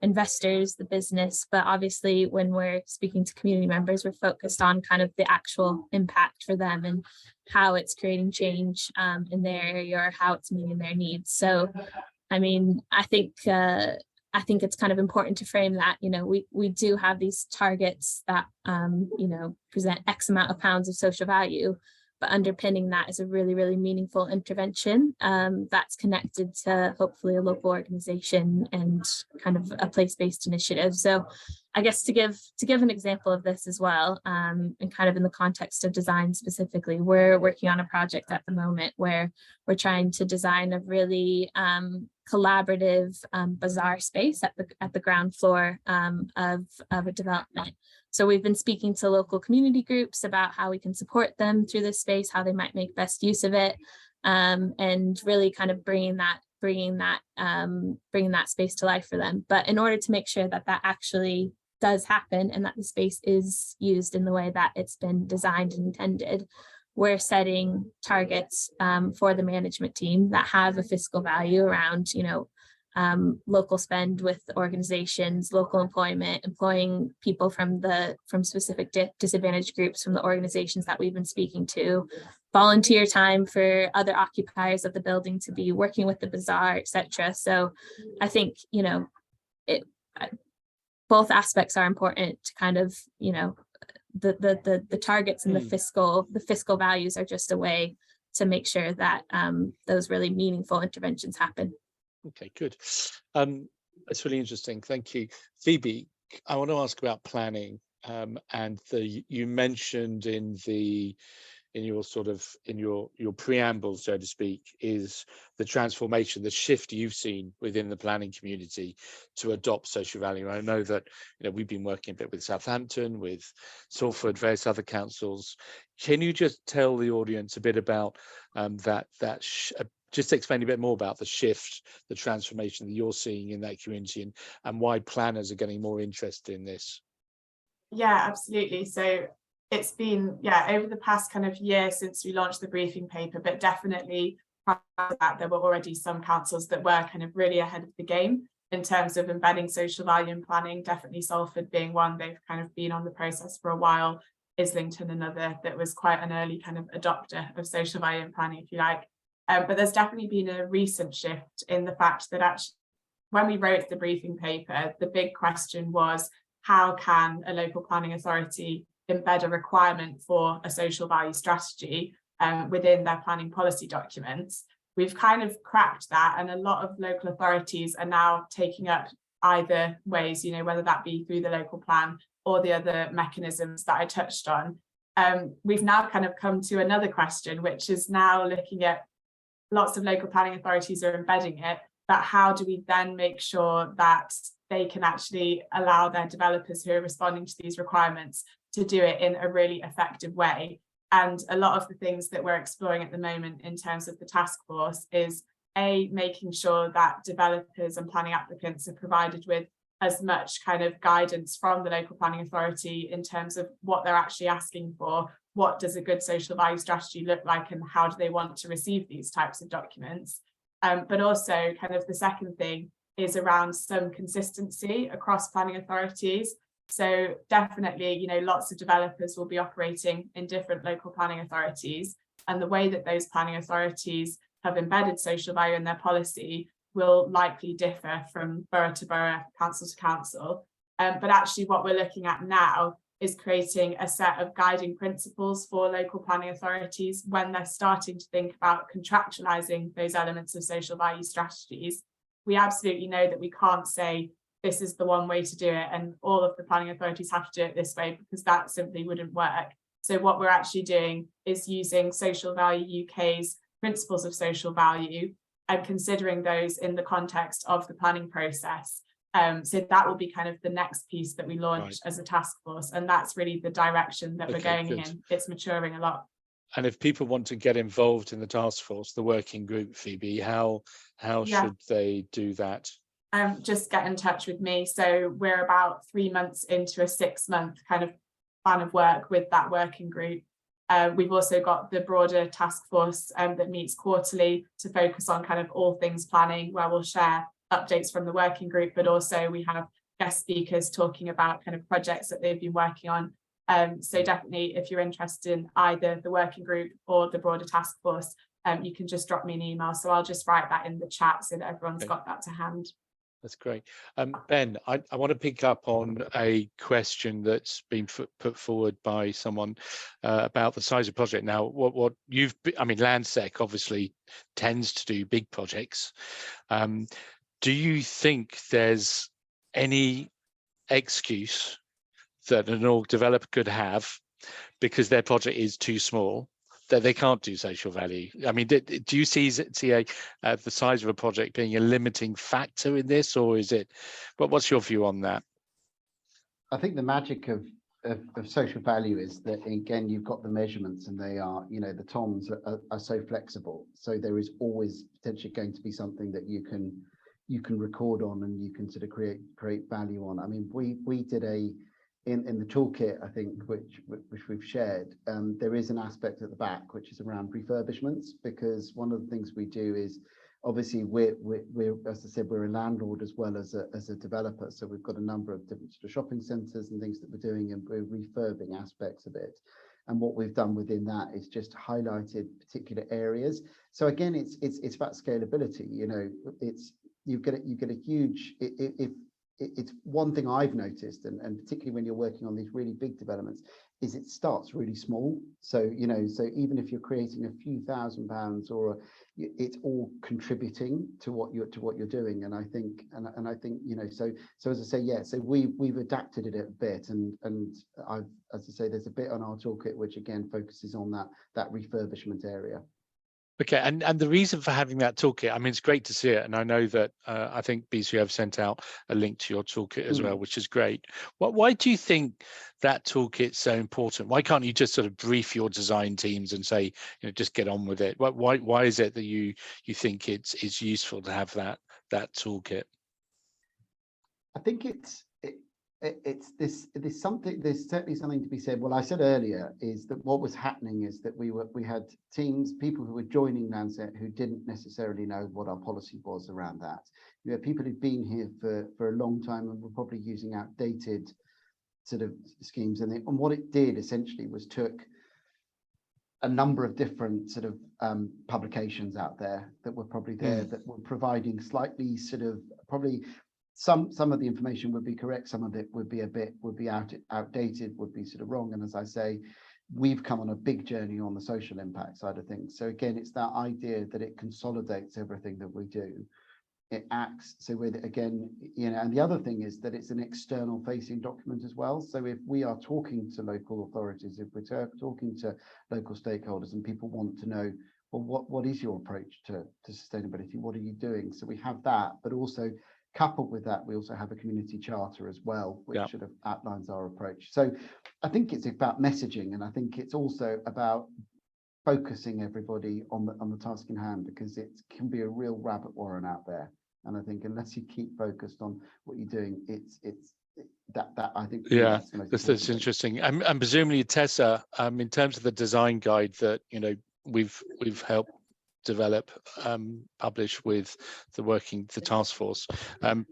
investors, the business, but obviously when we're speaking to community members, we're focused on kind of the actual impact for them and how it's creating change in their area or how it's meeting their needs. So, I mean, I think it's kind of important to frame that, we do have these targets that, present X amount of pounds of social value, but underpinning that is a really, really meaningful intervention that's connected to hopefully a local organization and kind of a place-based initiative. So I guess to give an example of this as well, and kind of in the context of design specifically, we're working on a project at the moment where we're trying to design a really collaborative bazaar space at the ground floor of a development. So we've been speaking to local community groups about how we can support them through this space, how they might make best use of it, and really kind of bringing that space to life for them. But in order to make sure that that actually does happen and that the space is used in the way that it's been designed and intended, we're setting targets for the management team that have a fiscal value around, local spend with organizations, local employment, employing people from specific disadvantaged groups from the organizations that we've been speaking to, volunteer time for other occupiers of the building to be working with the bazaar, etc. So I think, both aspects are important to kind of, the targets and the fiscal values are just a way to make sure that those really meaningful interventions happen. Okay, good. That's really interesting. Thank you. Phoebe, I want to ask about planning, and you mentioned in your preamble, so to speak, is the transformation, the shift you've seen within the planning community to adopt social value. I know that we've been working a bit with Southampton, with Salford, various other councils. Can you just tell the audience a bit about just explain a bit more about the shift, the transformation that you're seeing in that community, and why planners are getting more interested in this? Yeah, absolutely. So it's been, over the past kind of year since we launched the briefing paper, but definitely prior to that, there were already some councils that were kind of really ahead of the game in terms of embedding social value in planning, definitely Salford being one. They've kind of been on the process for a while, Islington another that was quite an early kind of adopter of social value in planning, if you like. But there's definitely been a recent shift in the fact that actually when we wrote the briefing paper, the big question was, how can a local planning authority embed a requirement for a social value strategy within their planning policy documents? We've kind of cracked that, and a lot of local authorities are now taking up either ways, whether that be through the local plan or the other mechanisms that I touched on. We've now kind of come to another question, which is now looking at lots of local planning authorities are embedding it, but how do we then make sure that they can actually allow their developers who are responding to these requirements to do it in a really effective way? And a lot of the things that we're exploring at the moment in terms of the task force is making sure that developers and planning applicants are provided with as much kind of guidance from the local planning authority in terms of what they're actually asking for, what does a good social value strategy look like, and how do they want to receive these types of documents. But also kind of the second thing is around some consistency across planning authorities. So definitely, you know, lots of developers will be operating in different local planning authorities, and the way that those planning authorities have embedded social value in their policy will likely differ from borough to borough, council to council. But actually what we're looking at now is creating a set of guiding principles for local planning authorities when they're starting to think about contractualizing those elements of social value strategies. We absolutely know that we can't say this is the one way to do it and all of the planning authorities have to do it this way, because that simply wouldn't work. So what we're actually doing is using Social Value UK's principles of social value and considering those in the context of the planning process. So that will be kind of the next piece that we launch as a task force, and that's really the direction that we're going in. It's maturing a lot. And if people want to get involved in the task force, the working group, Phoebe, how should they do that? Just get in touch with me. So we're about 3 months into a 6-month kind of plan of work with that working group. We've also got the broader task force that meets quarterly to focus on kind of all things planning, where we'll share updates from the working group, but also we have guest speakers talking about kind of projects that they've been working on. So definitely, if you're interested in either the working group or the broader task force, you can just drop me an email. So I'll just write that in the chat so that everyone's got that to hand. That's great. Ben, I want to pick up on a question that's been put forward by someone about the size of project. Now, what you've, I mean, Landsec obviously tends to do big projects. Do you think there's any excuse that an org developer could have because their project is too small that they can't do social value? I mean, do you see the size of a project being a limiting factor in this, or is it? What's your view on that? I think the magic of social value is that, again, you've got the measurements, and they are, you know, the TOMs are so flexible. So there is always potentially going to be something that you can record on, and you can sort of create value on. I mean, we did in the toolkit, I think, which we've shared, there is an aspect at the back which is around refurbishments, because one of the things we do is, obviously, we're as I said, we're a landlord as well as a developer, so we've got a number of different sort of shopping centres and things that we're doing, and we're refurbing aspects of it. And what we've done within that is just highlighted particular areas. So again, it's about scalability. You know, you get a huge, it's one thing I've noticed, and particularly when you're working on these really big developments, is it starts really small. So, you know, so even if you're creating a few £1,000s, or it's all contributing to what you're doing. And I think, you know, so as I say, yeah, so we've adapted it a bit, and I've, as I say, there's a bit on our toolkit which again focuses on that refurbishment area. Okay, and the reason for having that toolkit, I mean, it's great to see it, and I know that I think BCO have sent out a link to your toolkit as well, which is great. Why do you think that toolkit's so important? Why can't you just sort of brief your design teams and say, you know, just get on with it? Why is it that you think it's useful to have that toolkit? I think there's certainly something to be said. Well, I said earlier is that what was happening is that we had people who were joining Landsec who didn't necessarily know what our policy was around that. You had people who'd been here for a long time and were probably using outdated sort of schemes, and what it did essentially was took a number of different sort of publications out there that were probably there that were providing slightly sort of probably. Some of the information would be correct, some of it would be outdated, would be sort of wrong. And as I say, we've come on a big journey on the social impact side of things. So again, it's that idea that it consolidates everything that we do. It acts so with, again, you know, and the other thing is that it's an external facing document as well. So if we are talking to local authorities, if we're talking to local stakeholders, and people want to know, well, what is your approach to sustainability? What are you doing? So we have that, but also coupled with that, we also have a community charter as well, which sort of outlines our approach. So I think it's about messaging, and I think it's also about focusing everybody on the task in hand, because it can be a real rabbit warren out there. And I think unless you keep focused on what you're doing, that I think Yeah, that's that's interesting. And presumably, Tessa, in terms of the design guide that we've helped develop, publish with the task force,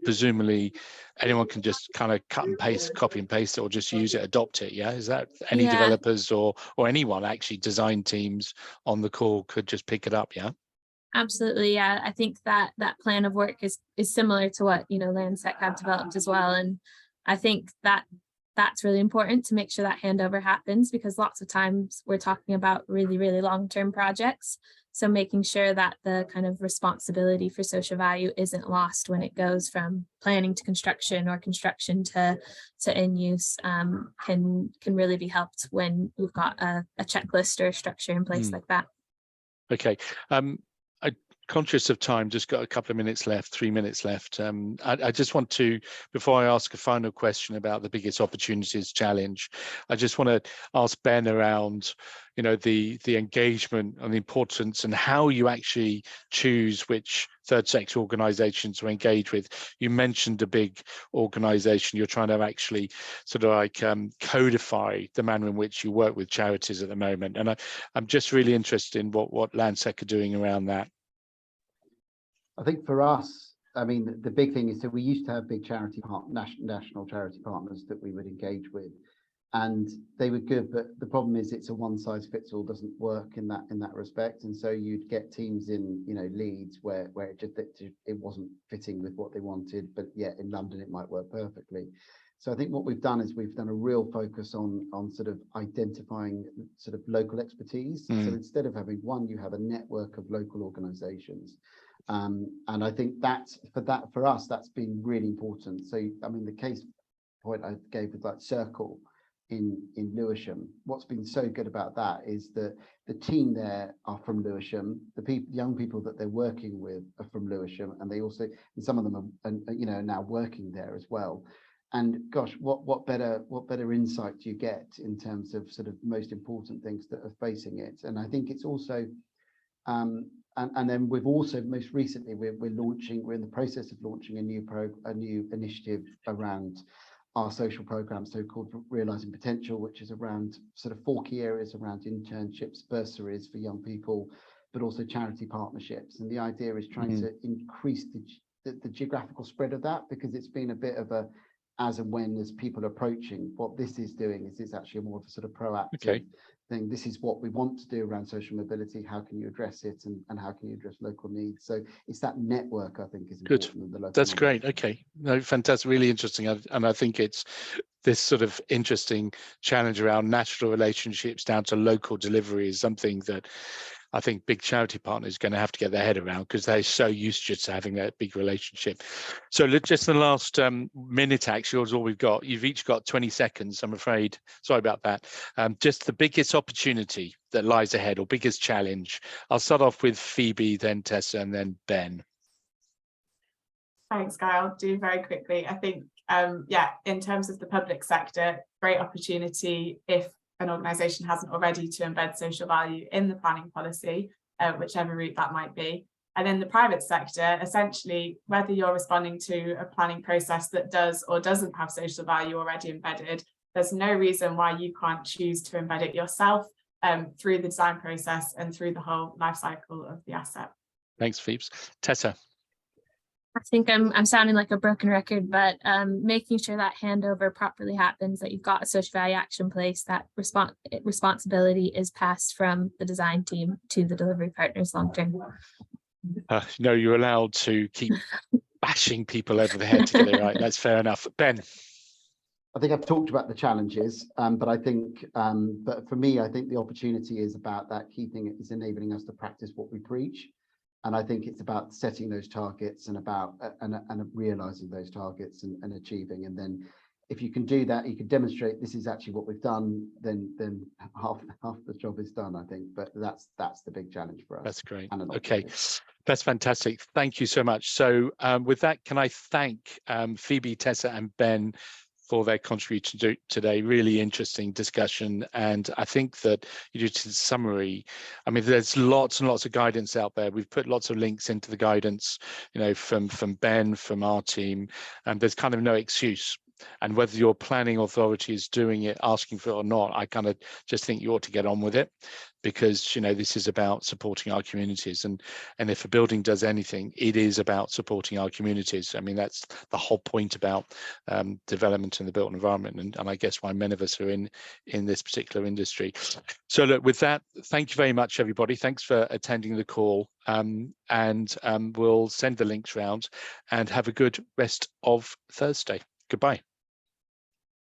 presumably anyone can just kind of cut and paste, copy and paste it, or just use it, adopt it. Yeah, is that any developers or anyone, actually design teams on the call could just pick it up? Yeah. Absolutely, yeah. I think that plan of work is similar to what Landsec have developed as well, and I think that's really important to make sure that handover happens, because lots of times we're talking about really, really long-term projects. So making sure that the kind of responsibility for social value isn't lost when it goes from planning to construction, or construction to in use, can really be helped when you've got a checklist or a structure in place like that. Okay. I'm conscious of time, just got a couple of minutes left, 3 minutes left. I just want to, before I ask a final question about the biggest opportunities challenge, I just want to ask Ben around, the engagement and the importance, and how you actually choose which third sector organizations to engage with. You mentioned a big organization. You're trying to actually sort of like codify the manner in which you work with charities at the moment. And I'm just really interested in what Landsec are doing around that. I think for us, I mean, the big thing is that we used to have big national charity partners that we would engage with, and they were good, but the problem is it's a one size fits all, doesn't work in that respect. And so you'd get teams in Leeds where it wasn't fitting with what they wanted, but yet in London it might work perfectly. So I think what we've done is we've done a real focus on sort of identifying sort of local expertise. So instead of having one, you have a network of local organizations. And I think for us, that's been really important. So, I mean, the case point I gave with like Circle in Lewisham, what's been so good about that is that the team there are from Lewisham, the young people that they're working with are from Lewisham, and they also, and some of them are now working there as well. And gosh, what better insight do you get in terms of sort of most important things that are facing it? And I think it's also and then we've also most recently we're in the process of launching a new initiative around our social program, so called Realising Potential, which is around sort of 4 key areas around internships, bursaries for young people, but also charity partnerships. And the idea is trying to increase the geographical spread of that, because it's been a bit of a as and when as people are approaching. What this is doing is it's actually more of a sort of proactive thing. This is what we want to do around social mobility. How can you address it, and how can you address local needs? So it's that network, I think, is important. Good. That's great. Okay, no, fantastic, really interesting. And I think it's this sort of interesting challenge around national relationships down to local delivery is something that I think big charity partners are going to have to get their head around, because they're so used to having that big relationship. So just the last minute, actually, is all we've got. You've each got 20 seconds, I'm afraid. Sorry about that. Just the biggest opportunity that lies ahead, or biggest challenge. I'll start off with Phoebe, then Tessa, and then Ben. Thanks, Guy. I'll do very quickly. I think, in terms of the public sector, great opportunity if an organisation hasn't already to embed social value in the planning policy, whichever route that might be. And in the private sector, essentially, whether you're responding to a planning process that does or doesn't have social value already embedded, there's no reason why you can't choose to embed it yourself through the design process and through the whole life cycle of the asset. Thanks, Phoebes. Tessa. I think I'm sounding like a broken record, but making sure that handover properly happens, that you've got a social value action place, that responsibility is passed from the design team to the delivery partners long term. No, you're allowed to keep bashing people over the head to get it right. That's fair enough. Ben. I think I've talked about the challenges, but I think, but for me, I think the opportunity is about that key thing is enabling us to practice what we preach. And I think it's about setting those targets and about and realizing those targets and achieving. And then if you can do that, you can demonstrate this is actually what we've done, then half the job is done, I think. But that's the big challenge for us. That's great. Okay, that's fantastic. Thank you so much. So with that, can I thank Phoebe, Tessa, and Ben for their contribution today. Really interesting discussion, and I think that you did a summary. I mean, there's lots and lots of guidance out there. We've put lots of links into the guidance, you know, from Ben, from our team, and there's kind of no excuse. And whether your planning authority is doing it, asking for it or not, I kind of just think you ought to get on with it, because, you know, this is about supporting our communities, and if a building does anything, it is about supporting our communities. I mean, that's the whole point about development in the built environment, and I guess why many of us are in this particular industry. So look, with that, thank you very much, everybody. Thanks for attending the call, and we'll send the links round, and have a good rest of Thursday. Goodbye.